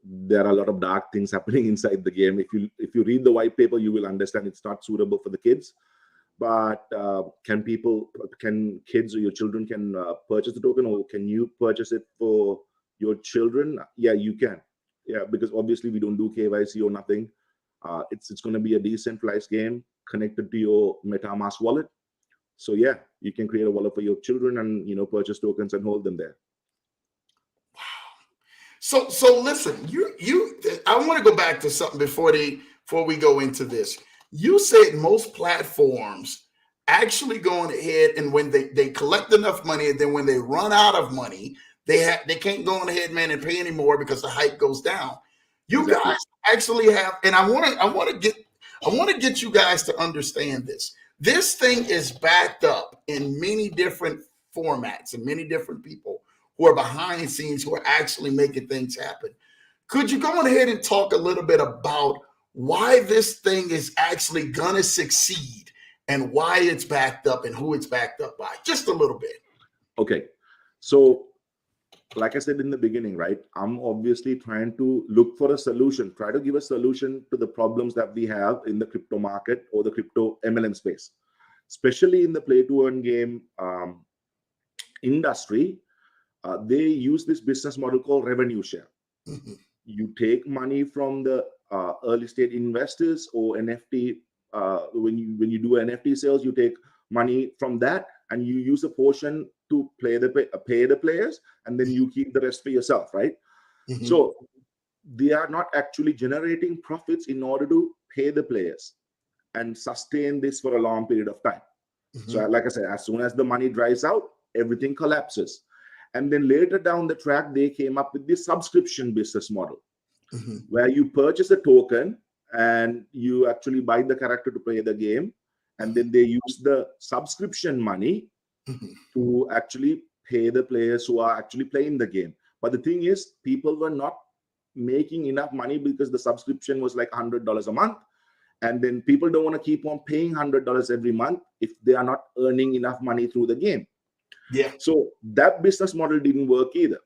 there are a lot of dark things happening inside the game. If you read the white paper, you will understand it's not suitable for the kids. But can kids or your children can purchase the token, or can you purchase it for your children? Yeah, you can. Yeah, because obviously we don't do KYC or nothing. It's going to be a decentralized game connected to your MetaMask wallet. So yeah, you can create a wallet for your children and purchase tokens and hold them there. So listen, I want to go back to something before we go into this. You said most platforms actually going ahead, and when they collect enough money, and then when they run out of money, they can't go on ahead, man, and pay anymore because the hype goes down. You guys actually have, and I want to get you guys to understand this. This thing is backed up in many different formats and many different people who are behind the scenes who are actually making things happen. Could you go ahead and talk a little bit about why this thing is actually going to succeed and why it's backed up and who it's backed up by? Just a little bit. Okay. So like I said in the beginning, right, I'm obviously trying to look for a solution, try to give a solution to the problems that we have in the crypto market or the crypto MLM space, especially in the play to earn game industry. They use this business model called revenue share. Mm-hmm. You take money from the early stage investors or NFT. When you do NFT sales, you take money from that and you use a portion to pay the players, and then you keep the rest for yourself, right? Mm-hmm. So they are not actually generating profits in order to pay the players and sustain this for a long period of time. Mm-hmm. So like I said, as soon as the money dries out, everything collapses. And then later down the track, they came up with this subscription business model, mm-hmm. where you purchase a token and you actually buy the character to play the game. And then they use the subscription money mm-hmm. to actually pay the players who are actually playing the game. But the thing is, people were not making enough money because the subscription was like $100 a month. And then people don't want to keep on paying $100 every month if they are not earning enough money through the game. Yeah. So that business model didn't work either.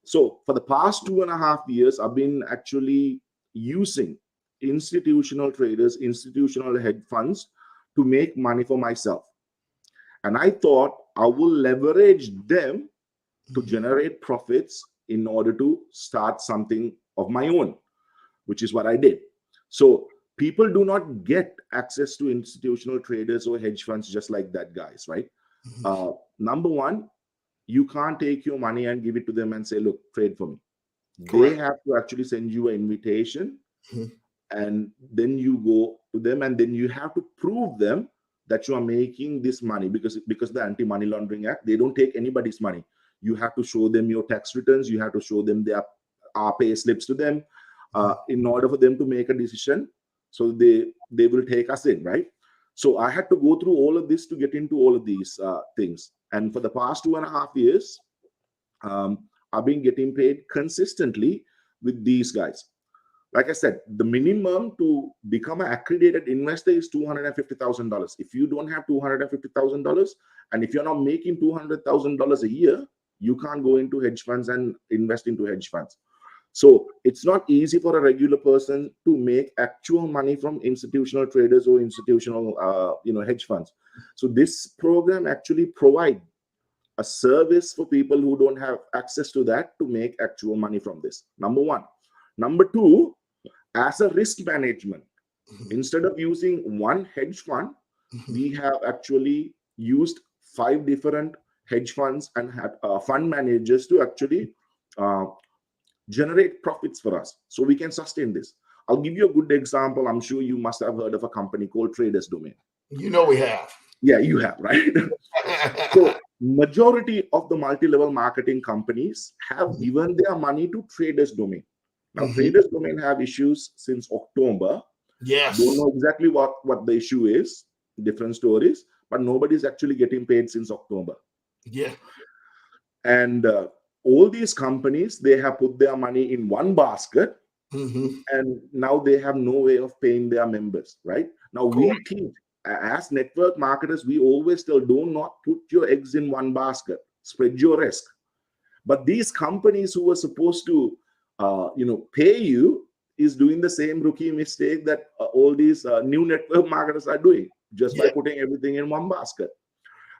So for the past 2.5 years, I've been actually using institutional traders, institutional hedge funds to make money for myself. And I thought I will leverage them to generate profits in order to start something of my own, which is what I did. So people do not get access to institutional traders or hedge funds just like that, guys, right? Mm-hmm. Number one, you can't take your money and give it to them and say, look, trade for me. Correct. They have to actually send you an invitation, mm-hmm. and then you go to them and then you have to prove them that you are making this money, because the Anti-Money Laundering Act, they don't take anybody's money. You have to show them your tax returns. You have to show them their pay slips to them in order for them to make a decision. So they will take us in, right? So I had to go through all of this to get into all of these things. And for the past 2.5 years, I've been getting paid consistently with these guys. Like I said, the minimum to become an accredited investor is $250,000. If you don't have $250,000, and if you're not making $200,000 a year, you can't go into hedge funds and invest into hedge funds. So it's not easy for a regular person to make actual money from institutional traders or institutional, hedge funds. So this program actually provides a service for people who don't have access to that to make actual money from this. Number one. Number two, as a risk management, instead of using one hedge fund, we have actually used 5 different hedge funds and had fund managers to actually generate profits for us, so we can sustain this. I'll give you a good example. I'm sure you must have heard of a company called Traders Domain. You know we have. Yeah, you have, right? So majority of the multi-level marketing companies have given their money to Traders Domain. Now, Traders Domain have issues since October. Yes. Don't know exactly what the issue is, different stories, but nobody's actually getting paid since October. Yeah. And all these companies, they have put their money in one basket, and now they have no way of paying their members, right? Now, we teach, as network marketers, we always tell, do not put your eggs in one basket, spread your risk. But these companies who are supposed to pay you is doing the same rookie mistake that all these new network marketers are doing, just by putting everything in one basket.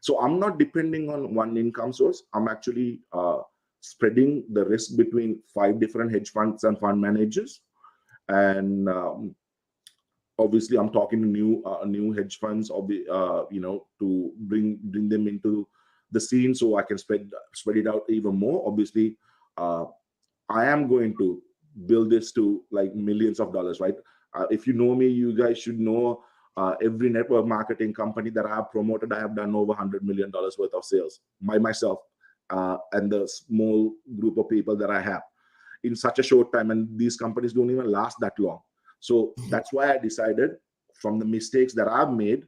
So I'm not depending on one income source. I'm actually spreading the risk between 5 different hedge funds and fund managers. And obviously, I'm talking to new hedge funds, to bring them into the scene so I can spread it out even more. Obviously, I am going to build this to like millions of dollars, right? If you know me, you guys should know every network marketing company that I have promoted, I have done over $100 million worth of sales by myself and the small group of people that I have in such a short time. And these companies don't even last that long. So that's why I decided, from the mistakes that I've made,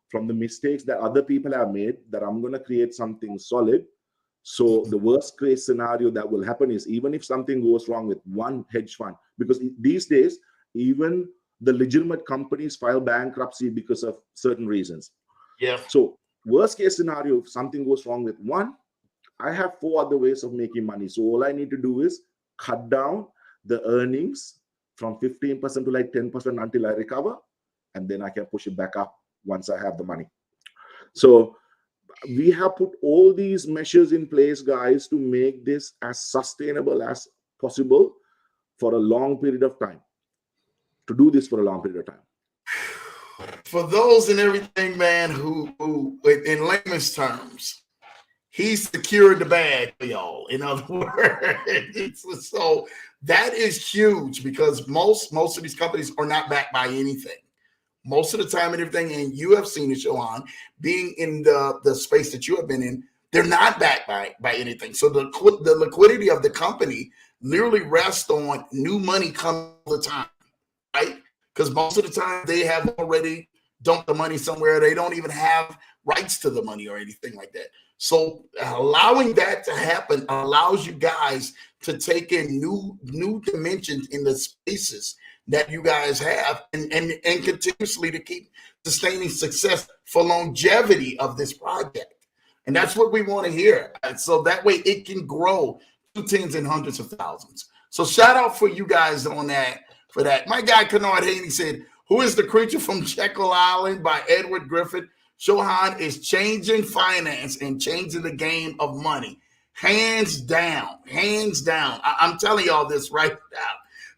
from the mistakes that other people have made, that I'm going to create something solid. So the worst case scenario that will happen is, even if something goes wrong with one hedge fund, because these days, even the legitimate companies file bankruptcy because of certain reasons. Yeah. So worst case scenario, if something goes wrong with one, I have 4 other ways of making money. So all I need to do is cut down the earnings from 15% to like 10% until I recover. And then I can push it back up once I have the money. So we have put all these measures in place, guys, to make this as sustainable as possible for a long period of time. To do this for a long period of time. For those and everything, man, who in layman's terms, he secured the bag for y'all. In other words, so that is huge, because most of these companies are not backed by anything. Most of the time and everything, and you have seen it, Shohan, being in the space that you have been in, they're not backed by anything. So the liquidity of the company literally rests on new money coming all the time, right? Because most of the time they have already dumped the money somewhere. They don't even have rights to the money or anything like that. So allowing that to happen allows you guys to take in new dimensions in the spaces that you guys have, and continuously to keep sustaining success for longevity of this project. And that's what we want to hear. So that way it can grow to tens and hundreds of thousands. So shout out for you guys on that, for that. My guy Kennard Haney said, "Who is the creature from Jekyll Island?" by Edward Griffith. Shohan is changing finance and changing the game of money. Hands down, hands down. I'm telling y'all this right now.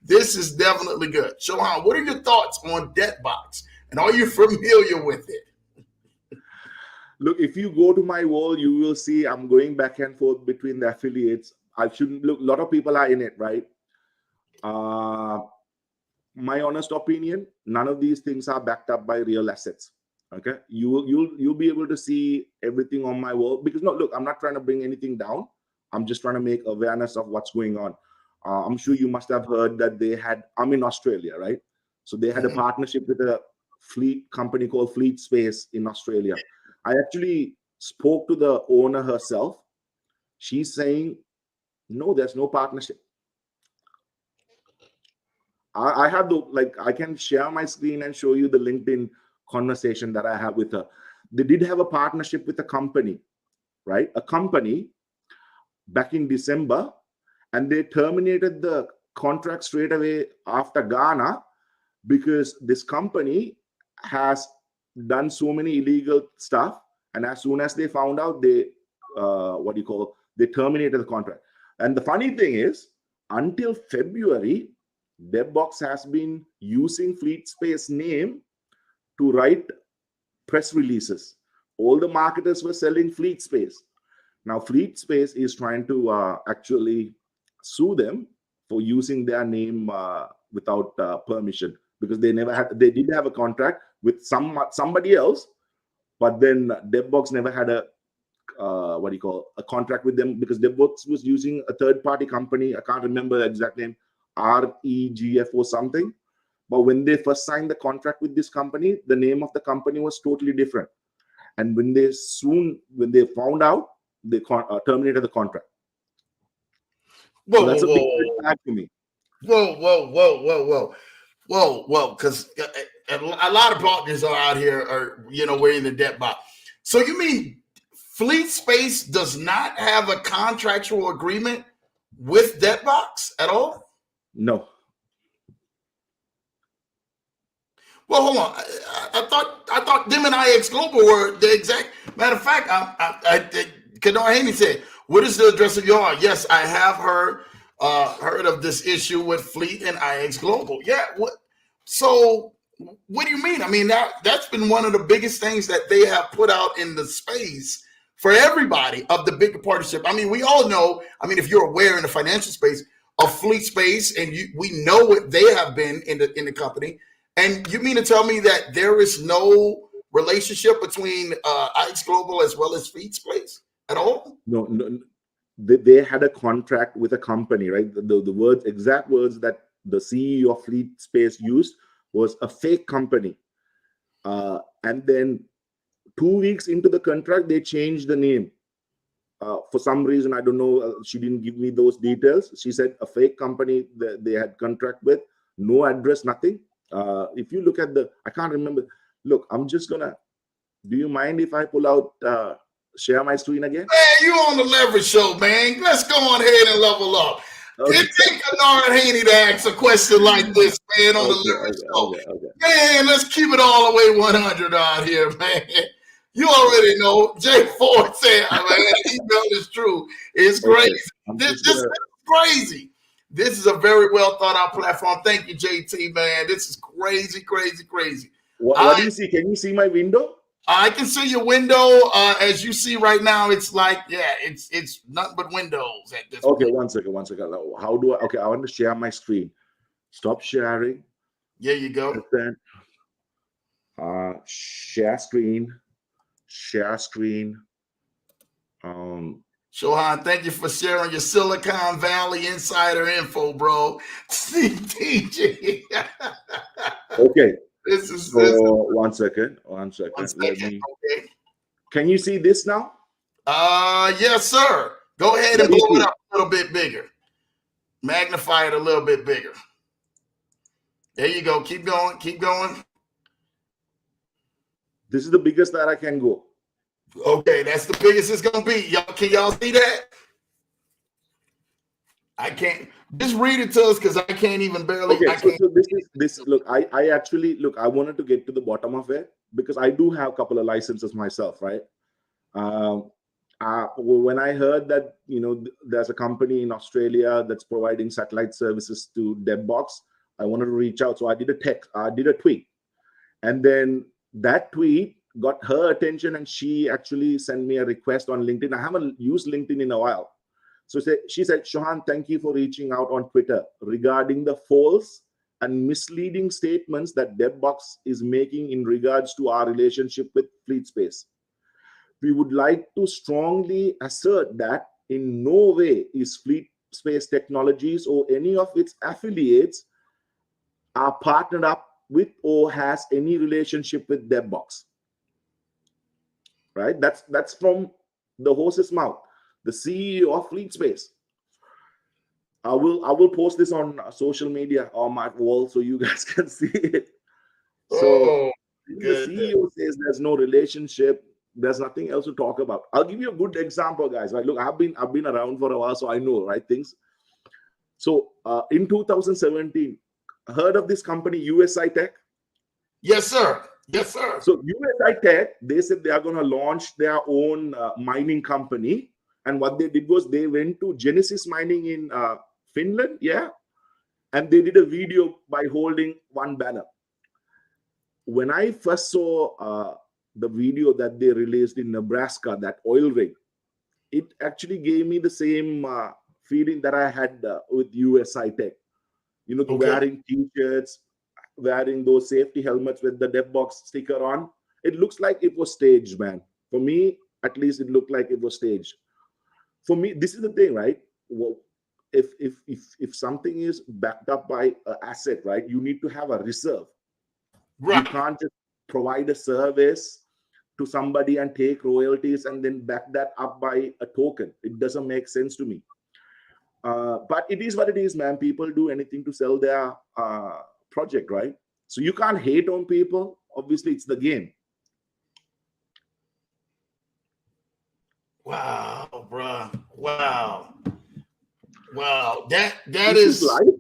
This is definitely good. Shohan, what are your thoughts on DebtBox? And are you familiar with it? Look, if you go to my wall, you will see I'm going back and forth between the affiliates. I shouldn't look, a lot of people are in it, right? My honest opinion, none of these things are backed up by real assets. Okay, you'll be able to see everything on my wall, because no, look, I'm not trying to bring anything down. I'm just trying to make awareness of what's going on. I'm sure you must have heard that I'm in Australia, right? So they had a partnership with a fleet company called Fleet Space in Australia. I actually spoke to the owner herself. She's saying, no, there's no partnership. I have I can share my screen and show you the LinkedIn conversation that I have with her. They did have a partnership with a company, right? A company back in December, and they terminated the contract straight away after Ghana, because this company has done so many illegal stuff. And as soon as they found out, they terminated the contract. And the funny thing is, until February, Debbox has been using Fleet Space name to write press releases. All the marketers were selling Fleet Space. Now Fleet Space is trying to actually sue them for using their name without permission, because they did have a contract with somebody else, but then Debbox never had a contract with them, because Debbox was using a third-party company. I can't remember the exact name, REGF or something. But when they first signed the contract with this company, the name of the company was totally different. And when they found out, they terminated the contract. Whoa, so that's whoa, a big whoa, red flag to me. Whoa, because a lot of partners are out here are, we're in the debt box. So you mean Fleet Space does not have a contractual agreement with Debtbox at all? No. Well, hold on. I thought them and IX Global were the exact. Matter of fact, Kadar Haney said, "What is the address of your heart?" Yes, I have heard of this issue with Fleet and IX Global. Yeah. So what do you mean? I mean, that's been one of the biggest things that they have put out in the space for everybody of the bigger partnership. I mean, we all know. I mean, if you're aware in the financial space of Fleet Space, and we know what they have been in the company. And you mean to tell me that there is no relationship between IX Global as well as Fleet Space at all? No. They had a contract with a company, right? The exact words that the CEO of Fleet Space used was a fake company. And then 2 weeks into the contract, they changed the name. For some reason, I don't know. She didn't give me those details. She said a fake company that they had contract with, no address, nothing. If you look at I can't remember. Look, I'm just gonna. Do you mind if I pull out, share my screen again? Man, you on the Leverage Show, man. Let's go on ahead and level up. Okay. It take Kadar Haney to ask a question like this, man, on the Leverage Show. Okay. Man, let's keep it all the way 100 out here, man. You already know. Jay Ford said, man, email is true. It's crazy. This is crazy. This is a very well thought out platform. Thank you, JT, man. This is crazy. What do you see? Can you see my window? I can see your window. As you see right now, it's like, it's nothing but windows at this point. Okay, one second. How do I? Okay, I want to share my screen. Stop sharing. There you go. Share screen. Shohan, thank you for sharing your Silicon Valley insider info, bro. CTG. Okay. This is one second. Okay. Can you see this now? Yes, sir. Go ahead and blow it up a little bit bigger. Magnify it a little bit bigger. There you go. Keep going. This is the biggest that I can go. Okay, that's the biggest it's gonna be. Can y'all see that? I can't just read it to us because I can't even barely. Okay, so this. Look, I actually look. I wanted to get to the bottom of it because I do have a couple of licenses myself, right? When I heard that there's a company in Australia that's providing satellite services to Debbox, I wanted to reach out. So I did a tweet, and then that tweet got her attention, and she actually sent me a request on LinkedIn. I haven't used LinkedIn in a while. So she said, Shohan, thank you for reaching out on Twitter regarding the false and misleading statements that Debbox is making in regards to our relationship with FleetSpace. We would like to strongly assert that in no way is FleetSpace Technologies or any of its affiliates are partnered up with or has any relationship with Debbox. Right? That's from the horse's mouth, the CEO of FleetSpace. I will post this on social media on my wall so you guys can see it. So the CEO says there's no relationship, there's nothing else to talk about. I'll give you a good example, guys. Right? Look, I've been around for a while, so I know, right, things. So in 2017, heard of this company, USI Tech? Yes, sir. Yes, sir. So USI Tech, they said they are going to launch their own mining company. And what they did was they went to Genesis Mining in Finland, yeah, and they did a video by holding one banner. When I first saw the video that they released in Nebraska, that oil rig, it actually gave me the same feeling that I had with USI Tech. You know, wearing t-shirts, wearing those safety helmets with the Debbox sticker on. It looks like it was staged, man. For me, at least, it looked like it was staged. For me, this is the thing, right? Well, if something is backed up by an asset, right, you need to have a reserve. Right. You can't just provide a service to somebody and take royalties and then back that up by a token. It doesn't make sense to me. But it is what it is, man. People do anything to sell their project, right? So you can't hate on people. Obviously, it's the game. Wow, bro. Wow. That is live.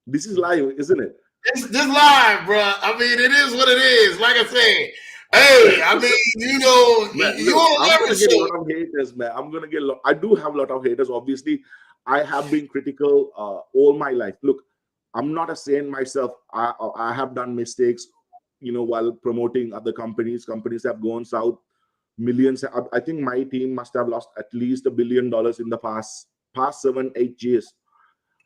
This is live, isn't it? This live, bro. I mean, it is what it is. Like I said, hey, I mean, you know, man, I'm gonna get a lot of haters, man. I do have a lot of haters. Obviously, I have been critical all my life. Look, I'm not a saint myself. I have done mistakes, you know, while promoting other companies. Companies have gone south. Millions. I think my team must have lost at least $1 billion in the past 7-8 years.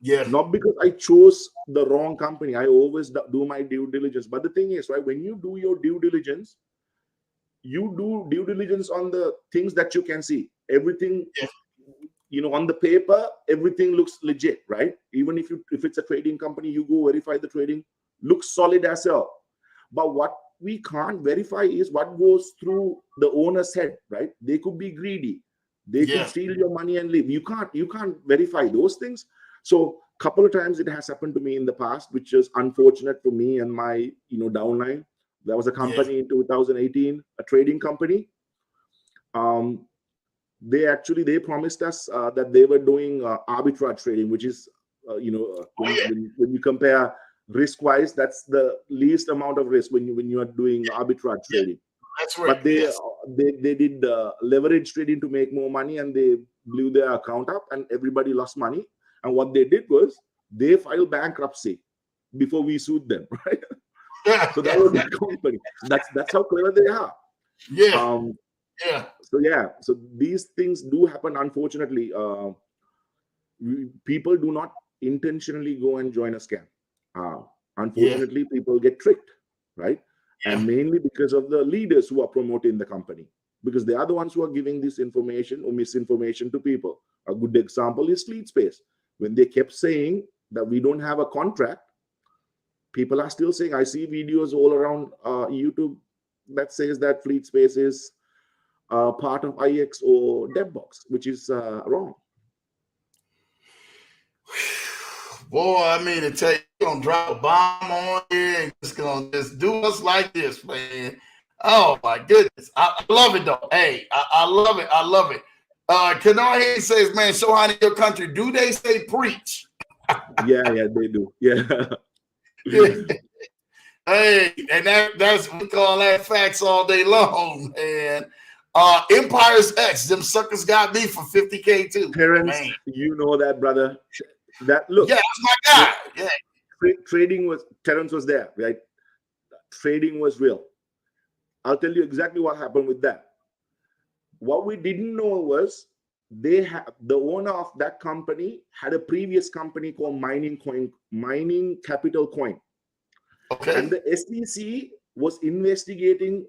Yeah. Not because I chose the wrong company. I always do my due diligence. But the thing is, right, when you do your due diligence, you do due diligence on the things that you can see. Everything, you know, on the paper, everything looks legit, right? Even if it's a trading company, you go verify the trading, looks solid as hell. But what we can't verify is what goes through the owner's head, right? They could be greedy. They could steal your money and leave. You can't verify those things. So a couple of times it has happened to me in the past, which is unfortunate for me and my, you know, downline. There was a company in 2018, a trading company. They promised us that they were doing arbitrage trading, which is, when you compare risk-wise, that's the least amount of risk when you are doing arbitrage trading. That's right. But they did leverage trading to make more money, and they blew their account up, and everybody lost money. And what they did was they filed bankruptcy before we sued them, right? So that was that company. That's how clever they are. So these things do happen. Unfortunately, people do not intentionally go and join a scam. Unfortunately, people get tricked, right? And mainly because of the leaders who are promoting the company, because they are the ones who are giving this information or misinformation to people. A good example is FleetSpace. When they kept saying that we don't have a contract, people are still saying, I see videos all around YouTube that says that FleetSpace is part of IX or Debbox, which is wrong. Boy, I mean, to tell you, you're going to drop a bomb on here and just going to just do us like this, man. Oh, my goodness. I love it, though. Hey, I love it. I love it. Kanar says, man, Shohan, in your country, do they say preach? Yeah, they do. Yeah. Hey, and that's we call that facts all day long, man. Empire's X, them suckers got me for 50K too. Terrence, man. You know that, brother. That look. Yeah, that's my guy. Yeah. Terrence was there, right? Trading was real. I'll tell you exactly what happened with that. What we didn't know was the owner of that company had a previous company called Mining Capital Coin. Okay. And the SEC was investigating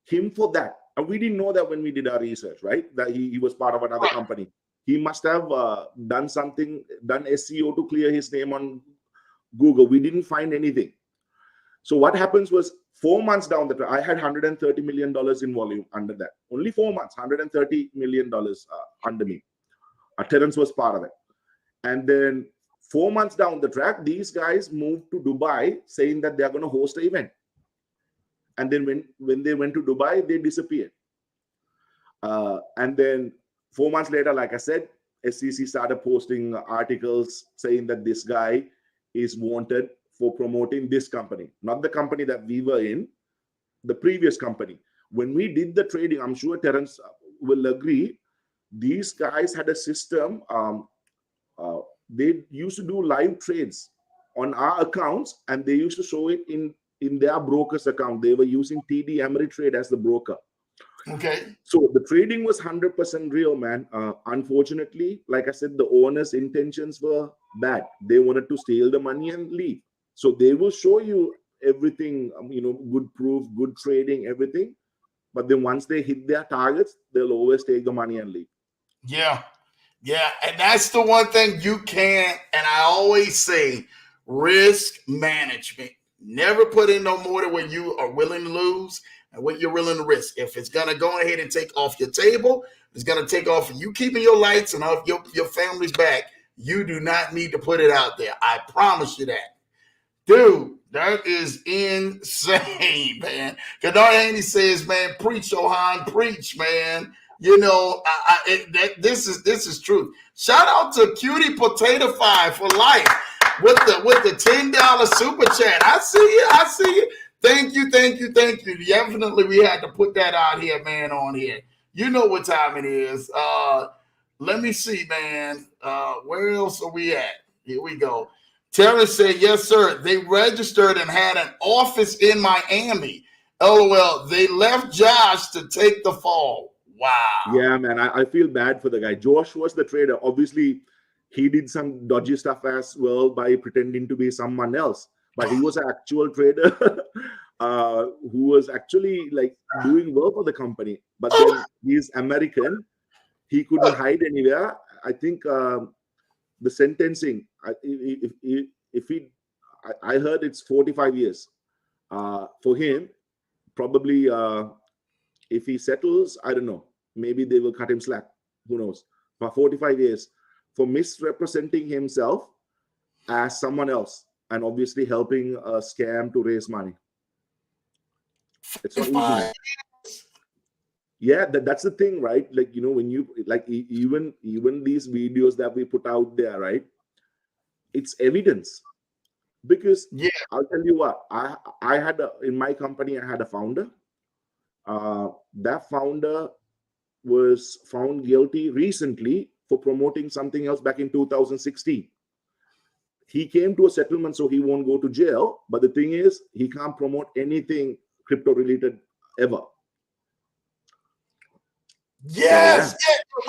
him for that. And we didn't know that when we did our research, right? That he was part of another company. He must have done SEO to clear his name on Google. We didn't find anything. So what happens was 4 months down the track, I had $130 million in volume under that. Only 4 months, $130 million under me. Terence was part of it. And then 4 months down the track, these guys moved to Dubai saying that they're going to host an event. And then when they went to Dubai, they disappeared. And then 4 months later, like I said, SEC started posting articles saying that this guy is wanted for promoting this company, not the company that we were in, the previous company. When we did the trading, I'm sure Terence will agree, these guys had a system. They used to do live trades on our accounts, and they used to show it in their broker's account. They were using TD Ameritrade as the broker. Okay. So the trading was 100% real, man. Unfortunately, like I said, the owner's intentions were bad. They wanted to steal the money and leave. So they will show you everything, good proof, good trading, everything. But then once they hit their targets, they'll always take the money and leave. Yeah. Yeah. And that's the one thing you can't, and I always say, risk management. Never put in no more than what you are willing to lose and what you're willing to risk. If it's going to go ahead and take off your table, it's going to take off you keeping your lights and off your family's back, you do not need to put it out there. I promise you that. Dude, that is insane, man. Kadar Haney says, man, preach, Shohan, preach, man. This is truth. Shout out to Cutie Potato Fi for life with the $10 super chat. I see you. Thank you. Definitely, we had to put that out here, man, on here. You know what time it is. Let me see, man. Where else are we at? Here we go. Terrence said, yes, sir. They registered and had an office in Miami. LOL. They left Josh to take the fall. Wow. Yeah, man. I feel bad for the guy. Josh was the trader. Obviously, he did some dodgy stuff as well by pretending to be someone else. But he was an actual trader who was actually like doing well for the company. But then he's American. He couldn't hide anywhere. I think the sentencing, I heard it's 45 years for him. Probably if he settles, I don't know. Maybe they will cut him slack. Who knows? But 45 years for misrepresenting himself as someone else and obviously helping a scam to raise money. It's not easy. Yeah, that's the thing, right? Like, when you like even these videos that we put out there, right? It's evidence. Because I'll tell you what, I had in my company, I had a founder. That founder was found guilty recently for promoting something else back in 2016. He came to a settlement, so he won't go to jail. But the thing is, he can't promote anything crypto related ever. Yes,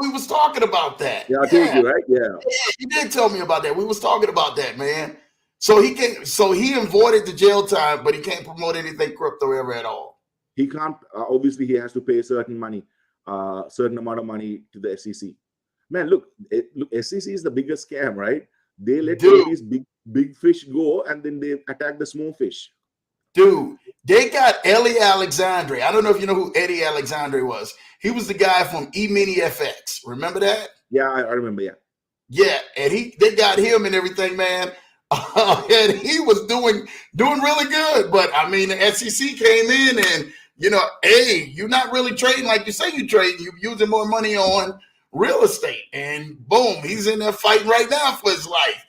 we was talking about that. Yeah, I told you, right? Yeah, you did tell me about that. We was talking about that, man. So he avoided the jail time, but he can't promote anything crypto ever at all. He can't. Obviously, he has to pay certain amount of money to the SEC. Man, look, SEC is the biggest scam, right? They let all these big fish go, and then they attack the small fish. Dude, they got Eddie Alexandre. I don't know if you know who Eddie Alexandre was. He was the guy from E-Mini FX. Remember that? Yeah, I remember, yeah. Yeah, and they got him and everything, man. And he was doing really good. But, I mean, the SEC came in and, hey, you're not really trading like you say you trade. You're using more money on real estate. And, boom, he's in there fighting right now for his life.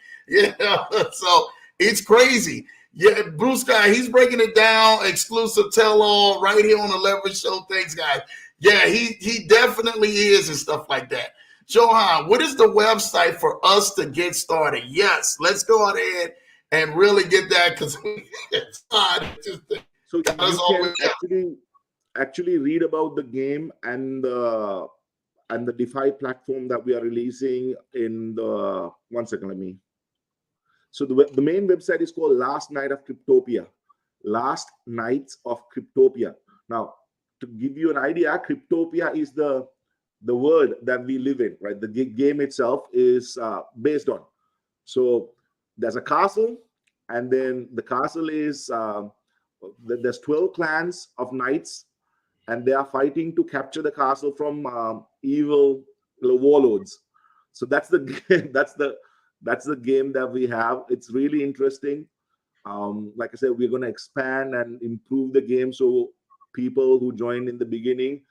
So it's crazy. Yeah, Blue Sky, he's breaking it down. Exclusive tell-all right here on the Leverage Show. Thanks, guys. Yeah, he definitely is and stuff like that. Shohan, what is the website for us to get started? Yes, let's go ahead and really get that because it's hard. So you can actually read about the game and the DeFi platform that we are releasing in the 1 second. So the main website is called Last Night of Cryptopia. last nights of Cryptopia. Now, to give you an idea, Cryptopia is the world that we live in, right? The game itself is based on. So there's a castle, and then the castle is there's 12 clans of knights, and they are fighting to capture the castle from evil warlords. So that's the game. That's the game that we have. It's really interesting. Like I said, we're going to expand and improve the game so people who joined in the beginning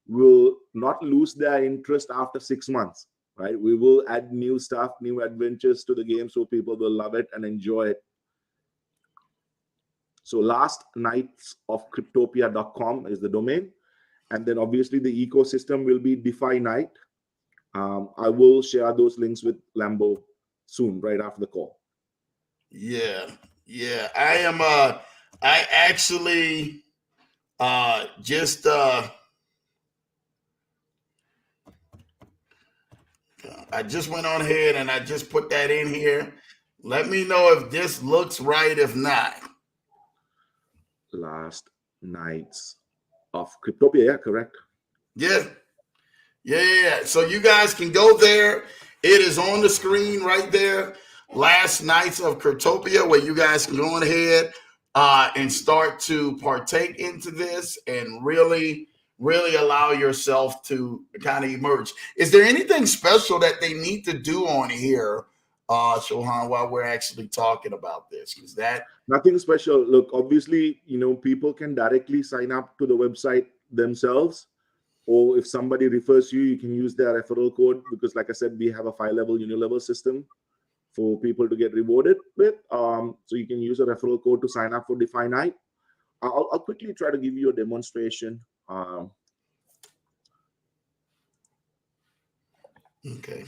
will not lose their interest after 6 months, right? We will add new stuff, new adventures to the game so people will love it and enjoy it. So last nights of cryptopia.com is the domain. And then obviously the ecosystem will be Defi Night. I will share those links with Lambo soon, right after the call. Yeah. I actually just I just went on ahead and I just put that in here. Let me know if this looks right. If not, last nights of Cryptopia, yeah, correct. Yeah. So you guys can go there. It is on the screen right there. Last nights of Cryptopia, where you guys can go on ahead and start to partake into this and really allow yourself to kind of emerge. Is there anything special that they need to do on here, Shohan, while we're actually talking about this? Is that nothing special? Look, obviously, people can directly sign up to the website themselves, or if somebody refers you can use their referral code, because like I said, we have a 5-level unilevel system for people to get rewarded with. So you can use a referral code to sign up for Defi Night. I'll quickly try to give you a demonstration. Okay.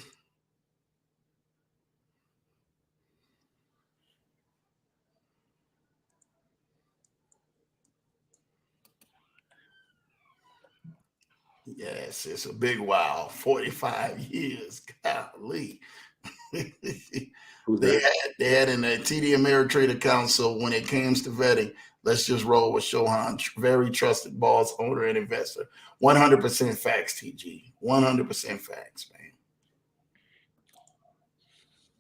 Yes, it's a big wow. 45 years. Golly. They had in the TD Ameritrader Council, when it comes to vetting, let's just roll with Shohan, very trusted boss, owner, and investor. 100% facts, TG. 100% facts, man.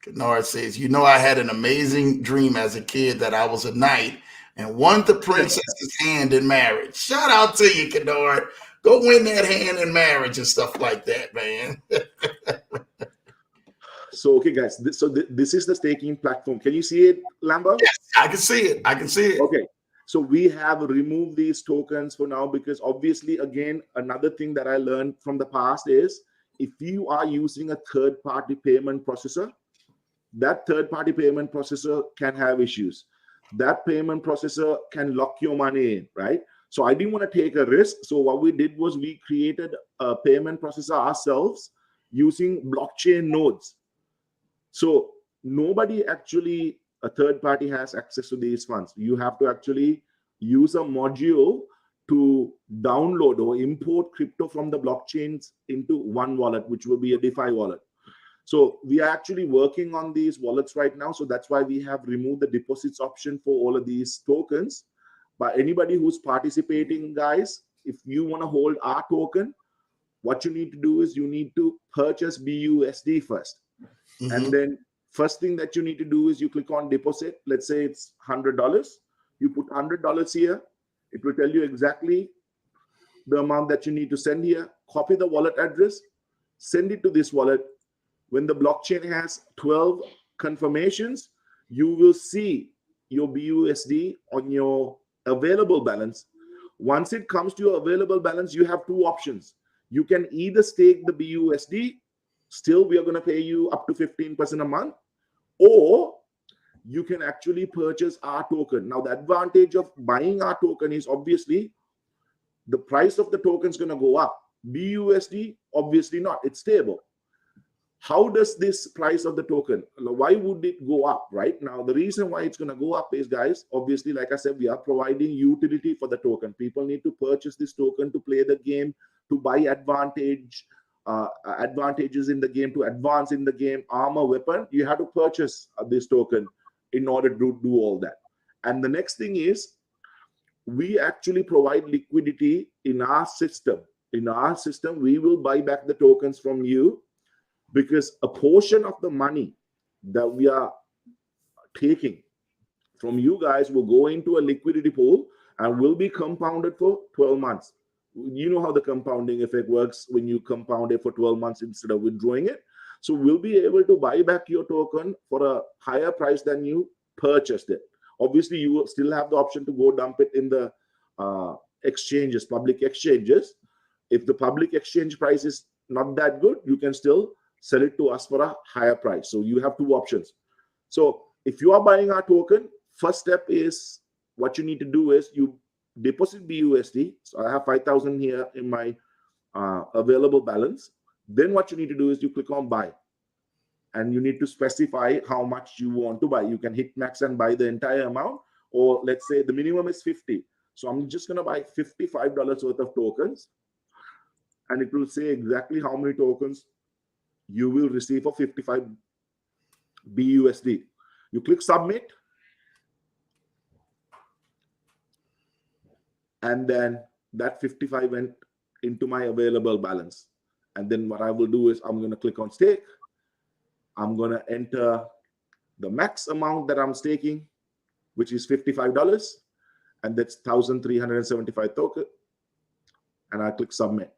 Kennard says, I had an amazing dream as a kid that I was a knight and won the princess's hand in marriage. Shout out to you, Kennard. Go win that hand in marriage and stuff like that, man. So, okay, guys, this is the staking platform. Can you see it, Lambo? Yes, I can see it. Okay, so we have removed these tokens for now, because obviously, again, another thing that I learned from the past is if you are using a third-party payment processor, that third-party payment processor can have issues. That payment processor can lock your money in, right? So I didn't want to take a risk. So what we did was we created a payment processor ourselves using blockchain nodes. So nobody actually, a third party, has access to these funds. You have to actually use a module to download or import crypto from the blockchains into one wallet, which will be a DeFi wallet. So we are actually working on these wallets right now. So that's why we have removed the deposits option for all of these tokens. But anybody who's participating, guys, if you want to hold our token, what you need to do is you need to purchase BUSD first. Mm-hmm. And then first thing that you need to do is you click on deposit. Let's say it's $100. You put $100 here. It will tell you exactly the amount that you need to send here. Copy the wallet address, send it to this wallet. When the blockchain has 12 confirmations, you will see your BUSD on your available balance. Once it comes to your available balance, you have two options. You can either stake the BUSD, still we are going to pay you up to 15% a month, or you can actually purchase our token. Now, the advantage of buying our token is obviously the price of the token is going to go up. BUSD, obviously not. It's stable. How does this price of the token, why would it go up, right? Now, the reason why it's going to go up is, guys, obviously, like I said, we are providing utility for the token. People need to purchase this token to play the game, to buy advantages in the game, to advance in the game, armor, weapon. You have to purchase this token in order to do all that. And the next thing is, we actually provide liquidity in our system. In our system, we will buy back the tokens from you, because a portion of the money that we are taking from you guys will go into a liquidity pool and will be compounded for 12 months. You know how the compounding effect works when you compound it for 12 months instead of withdrawing it. So we'll be able to buy back your token for a higher price than you purchased it. Obviously, you will still have the option to go dump it in the exchanges, public exchanges. If the public exchange price is not that good, you can still sell it to us for a higher price. So you have two options. So if you are buying our token, first step is, what you need to do is you deposit BUSD. So I have 5,000 here in my available balance. Then what you need to do is you click on buy, and you need to specify how much you want to buy. You can hit max and buy the entire amount, or let's say the minimum is 50. So I'm just going to buy $55 worth of tokens, and it will say exactly how many tokens you will receive for 55 BUSD. You click submit, and then that 55 went into my available balance. And then what I will do is I'm going to click on stake. I'm going to enter the max amount that I'm staking, which is $55, and that's 1,375 token. And I click submit.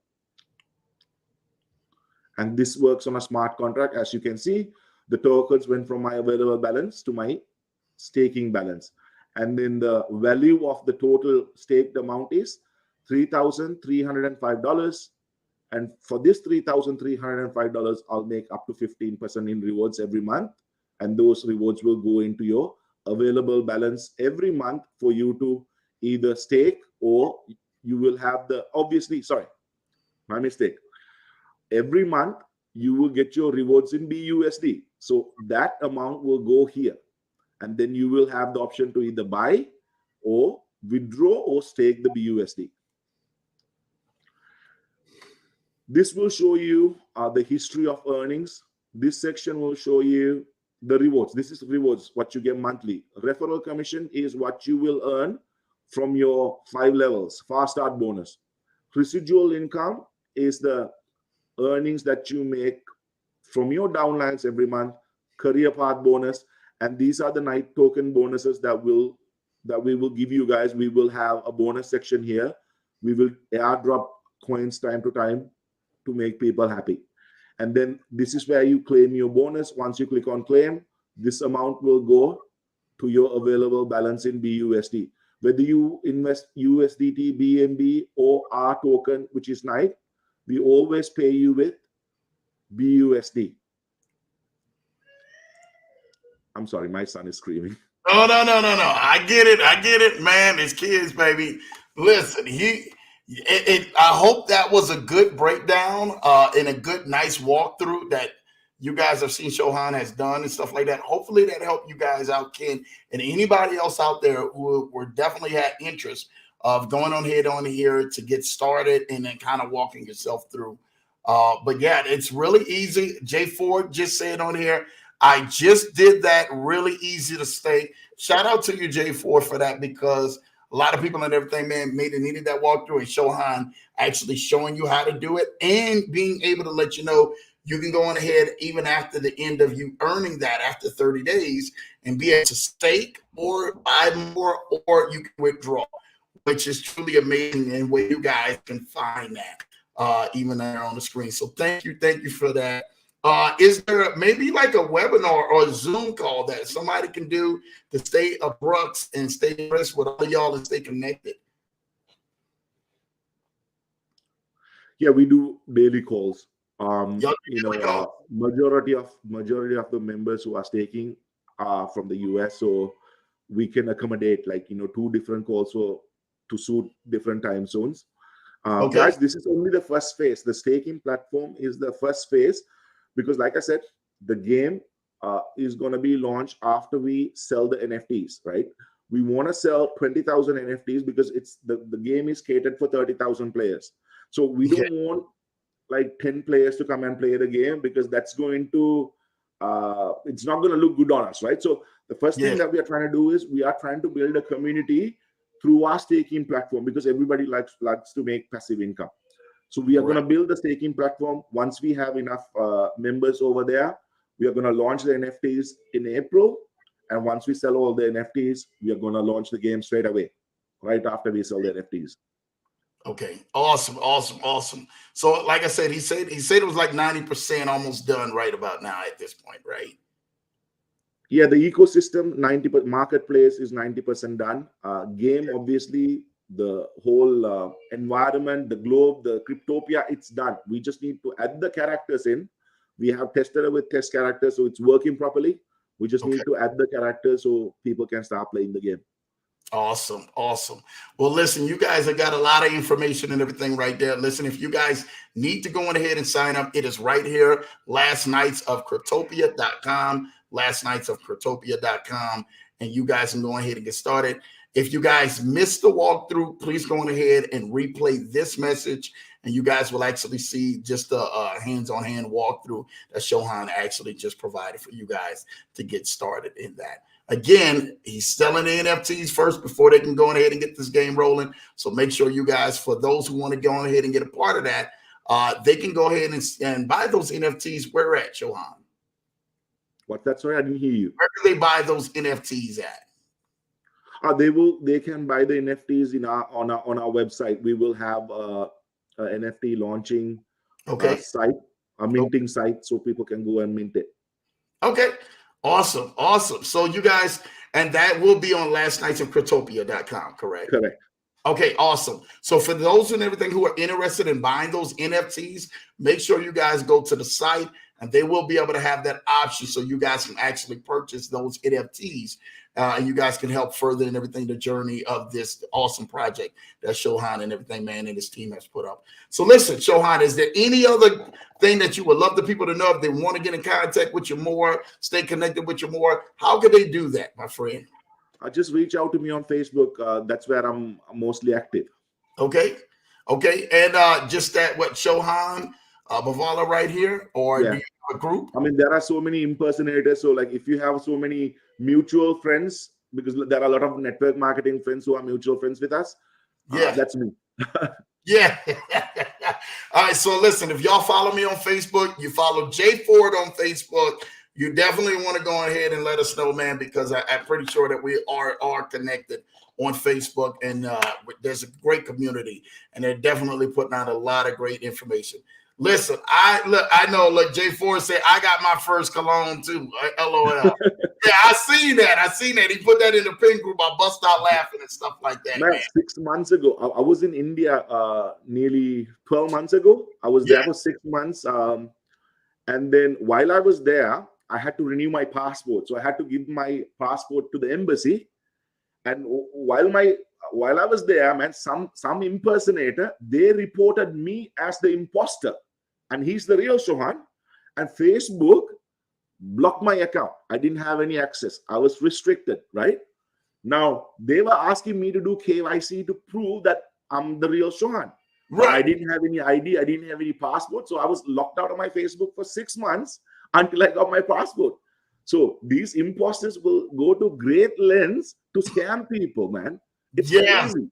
And this works on a smart contract. As you can see, the tokens went from my available balance to my staking balance. And then the value of the total staked amount is $3,305. And for this $3,305, I'll make up to 15% in rewards every month. And those rewards will go into your available balance every month for you to either stake, or you will have the, obviously, sorry, my mistake. Every month, you will get your rewards in BUSD. So that amount will go here. And then you will have the option to either buy or withdraw or stake the BUSD. This will show you the history of earnings. This section will show you the rewards. This is rewards, what you get monthly. Referral commission is what you will earn from your 5 levels, fast start bonus. Residual income is the earnings that you make from your downlines every month. Career path bonus, and these are the night token bonuses that we will give you guys. We will have a bonus section here. We will airdrop coins time to time to make people happy. And then this is where you claim your bonus. Once you click on claim, this amount will go to your available balance in BUSD. Whether you invest USDT, BNB, or our token, which is night, we always pay you with BUSD. I'm sorry, my son is screaming. No. I get it, man. It's kids, baby. Listen, I hope that was a good breakdown and a good, nice walkthrough that you guys have seen Shohan has done and stuff like that. Hopefully that helped you guys out, Ken, and anybody else out there who were definitely had interest of going on here to get started and then kind of walking yourself through. But yeah, it's really easy. Jay Ford just said on here, I just did that, really easy to stake. Shout out to you, Jay Ford, for that, because a lot of people and everything, man, needed that walkthrough, and Shohan actually showing you how to do it and being able to let you know you can go on ahead even after the end of you earning that after 30 days and be able to stake or buy more, or you can withdraw, which is truly amazing, and where you guys can find that even there on the screen. So thank you for that. Is there maybe like a webinar or a Zoom call that somebody can do to stay abreast and stay abreast with all of y'all and stay connected? Yeah, we do daily calls. Y'all majority of the members who are staking are from the US, so we can accommodate 2 different calls to suit different time zones. Okay. Guys, this is only the first phase. The staking platform is the first phase, because like I said, the game is going to be launched after we sell the NFTs, right? We want to sell 20,000 NFTs because it's the game is catered for 30,000 players. So we don't want 10 players to come and play the game, because that's going to it's not going to look good on us, right? So the first thing that we are trying to do is we are trying to build a community through our staking platform, because everybody likes to make passive income. So we are going to build the staking platform. Once we have enough members over there, we are going to launch the NFTs in April. And once we sell all the NFTs, we are going to launch the game straight away, right after we sell the NFTs. Okay, awesome. So, like I said, he said it was like 90% almost done right about now at this point, right? Yeah, the ecosystem, 90% marketplace is 90% done. Game, obviously, the whole environment, the globe, the Cryptopia, it's done. We just need to add the characters in. We have tested it with test characters, so it's working properly. We just need to add the characters so people can start playing the game. Awesome. Well, listen, you guys have got a lot of information and everything right there. Listen, if you guys need to go on ahead and sign up, it is right here, lastnightsofcryptopia.com, lastnightsofcryptopia.com, and you guys can go ahead and get started. If you guys missed the walkthrough, please go on ahead and replay this message, and you guys will actually see just a hands-on-hand walkthrough that Shohan actually just provided for you guys to get started in that. Again, he's selling the NFTs first before they can go on ahead and get this game rolling. So make sure you guys, for those who want to go on ahead and get a part of that, they can go ahead and buy those NFTs. Where at, Shohan? What? That's sorry, I didn't hear you. Where do they buy those NFTs at? They can buy the NFTs on our website. We will have a NFT launching site, a minting site, so people can go and mint it. Okay. Awesome. So you guys, and that will be on lastnightsofcryptopia.com, correct? Correct. Okay, awesome. So for those and everything who are interested in buying those NFTs, make sure you guys go to the site, and they will be able to have that option so you guys can actually purchase those NFTs. And you guys can help further and everything the journey of this awesome project that Shohan and everything, man, and his team has put up. So listen, Shohan, is there any other thing that you would love the people to know if they want to get in contact with you more, stay connected with you more? How can they do that, my friend? Just reach out to me on Facebook. That's where I'm mostly active. Okay. And just that, what, Shohan Bowala right here, or do you have a group? I mean, there are so many impersonators. So like if you have so many mutual friends, because there are a lot of network marketing friends who are mutual friends with us. That's me. Yeah. All right. So listen, if y'all follow me on Facebook, you follow Jay Ford on Facebook, you definitely want to go ahead and let us know, man, because I'm pretty sure that we are connected on Facebook, and there's a great community, and they're definitely putting out a lot of great information. Listen, I know, Jay Ford said, I got my first cologne too. LOL. Yeah, I seen that. He put that in the pin group. I bust out laughing and stuff like that. Man, 6 months ago, I was in India nearly 12 months ago. I was there for 6 months. And then while I was there, I had to renew my passport. So I had to give my passport to the embassy. And while I was there, man, some impersonator, they reported me as the imposter, and he's the real Shohan. And Facebook blocked my account. I didn't have any access. I was restricted, right? Now, they were asking me to do KYC to prove that I'm the real Shohan. Right. I didn't have any ID. I didn't have any passport. So I was locked out of my Facebook for 6 months until I got my passport. So these imposters will go to great lengths to scam people, man. It's crazy.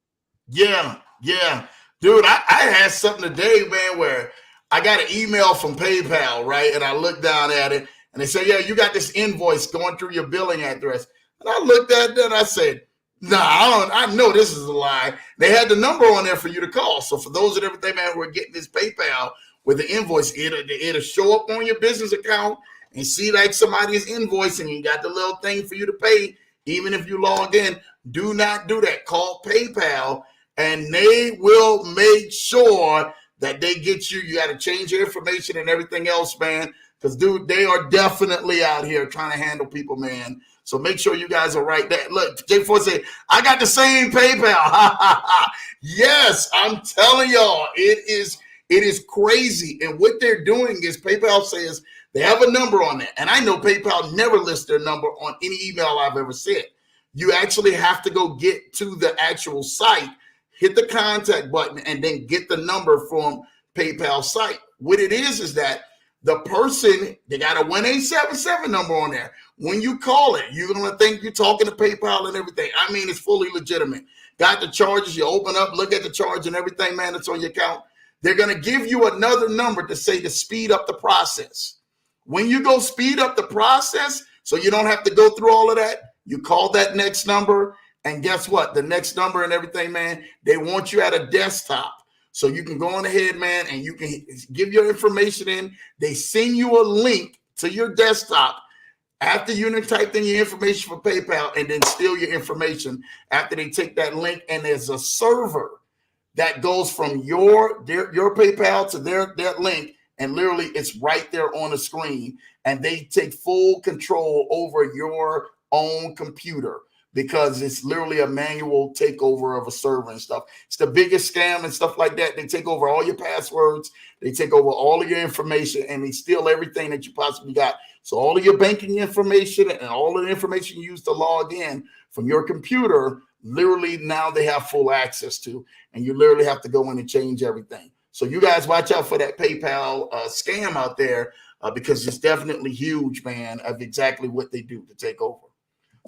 Yeah. Dude, I had something today, man, where I got an email from PayPal, right? And I looked down at it, and they said, yeah, you got this invoice going through your billing address. And I looked at it, and I said, nah, I know this is a lie. They had the number on there for you to call. So for those and everything, man, who are getting this PayPal with the invoice, it'll show up on your business account and see like somebody's invoice, and you got the little thing for you to pay. Even if you log in, do not do that. Call PayPal, and they will make sure that they get you. You got to change your information and everything else, man, because, dude, they are definitely out here trying to handle people, man. So make sure you guys are right there. Look, J4 said, I got the same PayPal. Yes, I'm telling y'all, it is crazy. And what they're doing is PayPal says they have a number on there. And I know PayPal never lists their number on any email I've ever sent. You actually have to go get to the actual site, hit the contact button, and then get the number from PayPal site. What it is that the person, they got a 1877 number on there. when you call it, you're going to think you're talking to PayPal and everything. I mean, it's fully legitimate. Got the charges. You open up, look at the charge and everything, man, that's on your account. They're going to give you another number to say to speed up the process. When you go speed up the process, so you don't have to go through all of that, you call that next number. And guess what? The next number and everything, man, they want you at a desktop. So you can go on ahead, man, and you can give your information in. They send you a link to your desktop after you typed in your information for PayPal and then steal your information after they take that link. And there's a server that goes from your PayPal to their link. And literally it's right there on the screen. And they take full control over your own computer, because it's literally a manual takeover of a server and stuff. It's the biggest scam and stuff like that. They take over all your passwords. They take over all of your information, and they steal everything that you possibly got. So all of your banking information and all of the information you use to log in from your computer, literally now they have full access to, and you literally have to go in and change everything. So you guys watch out for that PayPal scam out there, because it's definitely huge, man, of exactly what they do to take over.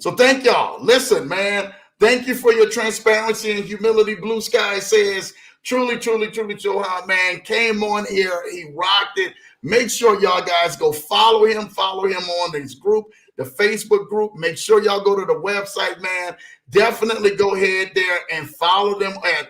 So thank y'all. Listen, man, thank you for your transparency and humility. Blue Sky says, truly, Shohan, man, came on here. He rocked it. Make sure y'all guys go follow him on this group, the Facebook group. Make sure y'all go to the website, man. Definitely go ahead there and follow them at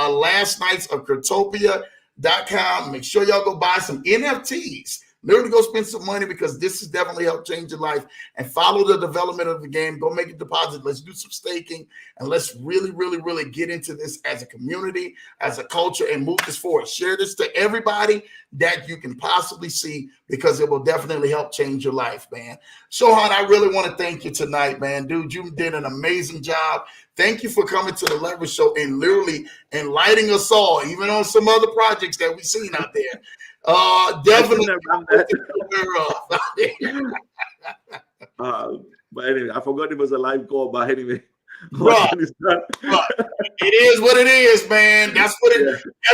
last night's of Cryptopia.com. Make sure y'all go buy some NFTs. Literally go spend some money, because this has definitely helped change your life, and follow the development of the game. Go make a deposit. Let's do some staking, and let's really get into this as a community, as a culture, and move this forward. Share this to everybody that you can possibly see, because it will definitely help change your life, man. Shohan, I really want to thank you tonight, man. Dude, you did an amazing job. Thank you for coming to the Leverage Show and literally enlightening us all, even on some other projects that we've seen out there. Definitely. But anyway, I forgot it was a live call. But anyway, right. It is what it is, man. That's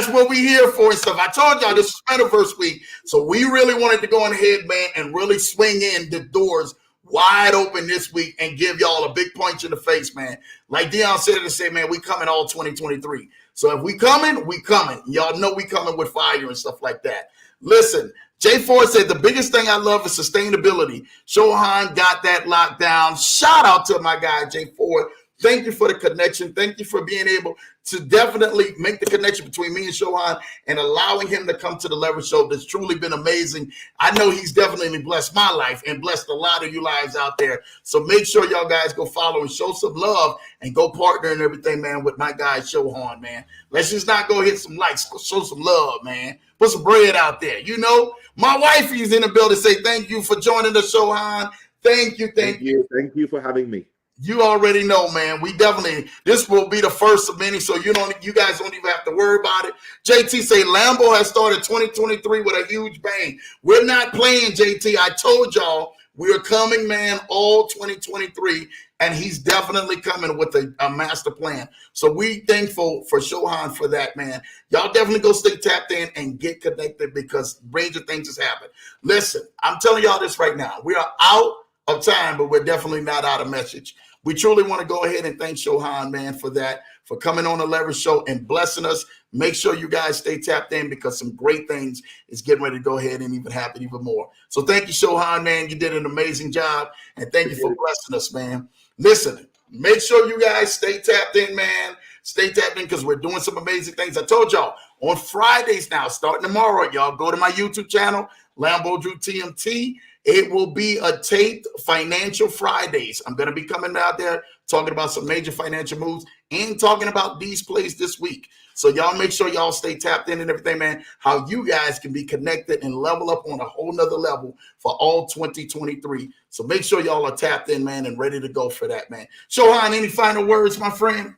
what we here for and stuff. I told y'all this is Metaverse week, so we really wanted to go on ahead, man, and really swing in the doors wide open this week and give y'all a big punch in the face, man. Like Dion said to say, man, we coming all 2023. So if we coming, we coming. Y'all know we coming with fire and stuff like that. Listen, Jay Ford said the biggest thing I love is sustainability. Shohan got that locked down. Shout out to my guy, Jay Ford. Thank you for the connection. Thank you for being able to definitely make the connection between me and Shohan and allowing him to come to the Leverage Show. That's truly been amazing. I know he's definitely blessed my life and blessed a lot of you lives out there. So make sure y'all guys go follow and show some love and go partner and everything, man, with my guy, Shohan, man. Let's just not go hit some likes, show some love, man. Put some bread out there. You know, my wife is in the building. Say thank you for joining the Shohan. Thank you. Thank you for having me. You already know, man. We definitely, this will be the first of many, so you guys don't even have to worry about it. JT say Lambo has started 2023 with a huge bang. We're not playing, JT. I told y'all we're coming, man, all 2023, and he's definitely coming with a master plan. So we thankful for Shohan for that, man. Y'all definitely go stay tapped in and get connected, because range of things has happened. Listen, I'm telling y'all this right now. We are out of time, but we're definitely not out of message. We truly want to go ahead and thank Shohan, man, for that, for coming on the Leverage Show and blessing us. Make sure you guys stay tapped in, because some great things is getting ready to go ahead and even happen even more. So thank you, Shohan, man. You did an amazing job, and thank you for blessing us, man. Listen, make sure you guys stay tapped in, man. Stay tapped in, because we're doing some amazing things. I told y'all on Fridays now, starting tomorrow, y'all go to my YouTube channel, Lambo Drew TMT. It will be a taped Financial Fridays. I'm going to be coming out there talking about some major financial moves and talking about these plays this week. So y'all make sure y'all stay tapped in and everything, man, how you guys can be connected and level up on a whole nother level for all 2023. So make sure y'all are tapped in, man, and ready to go for that, man. Shohan, any final words, my friend?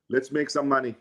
Let's make some money.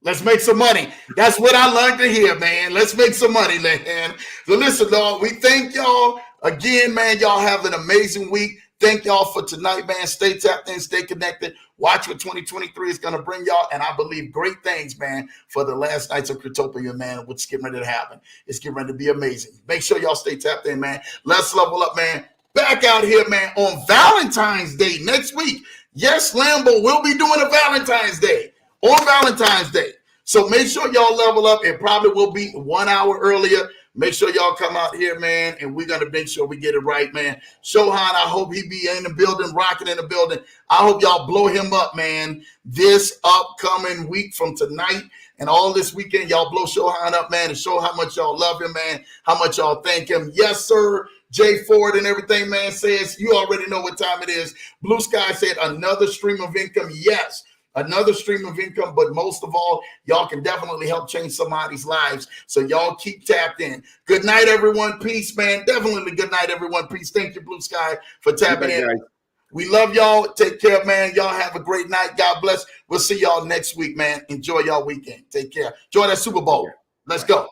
Let's make some money. That's what I like to hear, man. Let's make some money, man. So listen, dog, we thank y'all again, man. Y'all have an amazing week. Thank y'all for tonight, man. Stay tapped in, stay connected. Watch what 2023 is going to bring y'all. And I believe great things, man, for the last nights of Cryptopia, man, what's getting ready to happen. It's getting ready to be amazing. Make sure y'all stay tapped in, man. Let's level up, man. back out here, man, on Valentine's Day next week. Yes, Lambo will be doing a Valentine's Day on Valentine's Day. So make sure y'all level up. It probably will be 1 hour earlier. Make sure y'all come out here, man, and we're going to make sure we get it right, man. Shohan, I hope he be in the building, rocking in the building. I hope y'all blow him up, man, this upcoming week from tonight and all this weekend. Y'all blow Shohan up, man, and show how much y'all love him, man, how much y'all thank him. Yes, sir. Jay Ford and everything, man, says, you already know what time it is. Blue Sky said another stream of income. Yes. Another stream of income, but most of all, y'all can definitely help change somebody's lives. So y'all keep tapped in. Good night, everyone. Peace, man. Definitely good night, everyone. Peace. Thank you, Blue Sky, for tapping in. Guys. We love y'all. Take care, man. Y'all have a great night. God bless. We'll see y'all next week, man. Enjoy y'all weekend. Take care. Enjoy that Super Bowl. Let's go.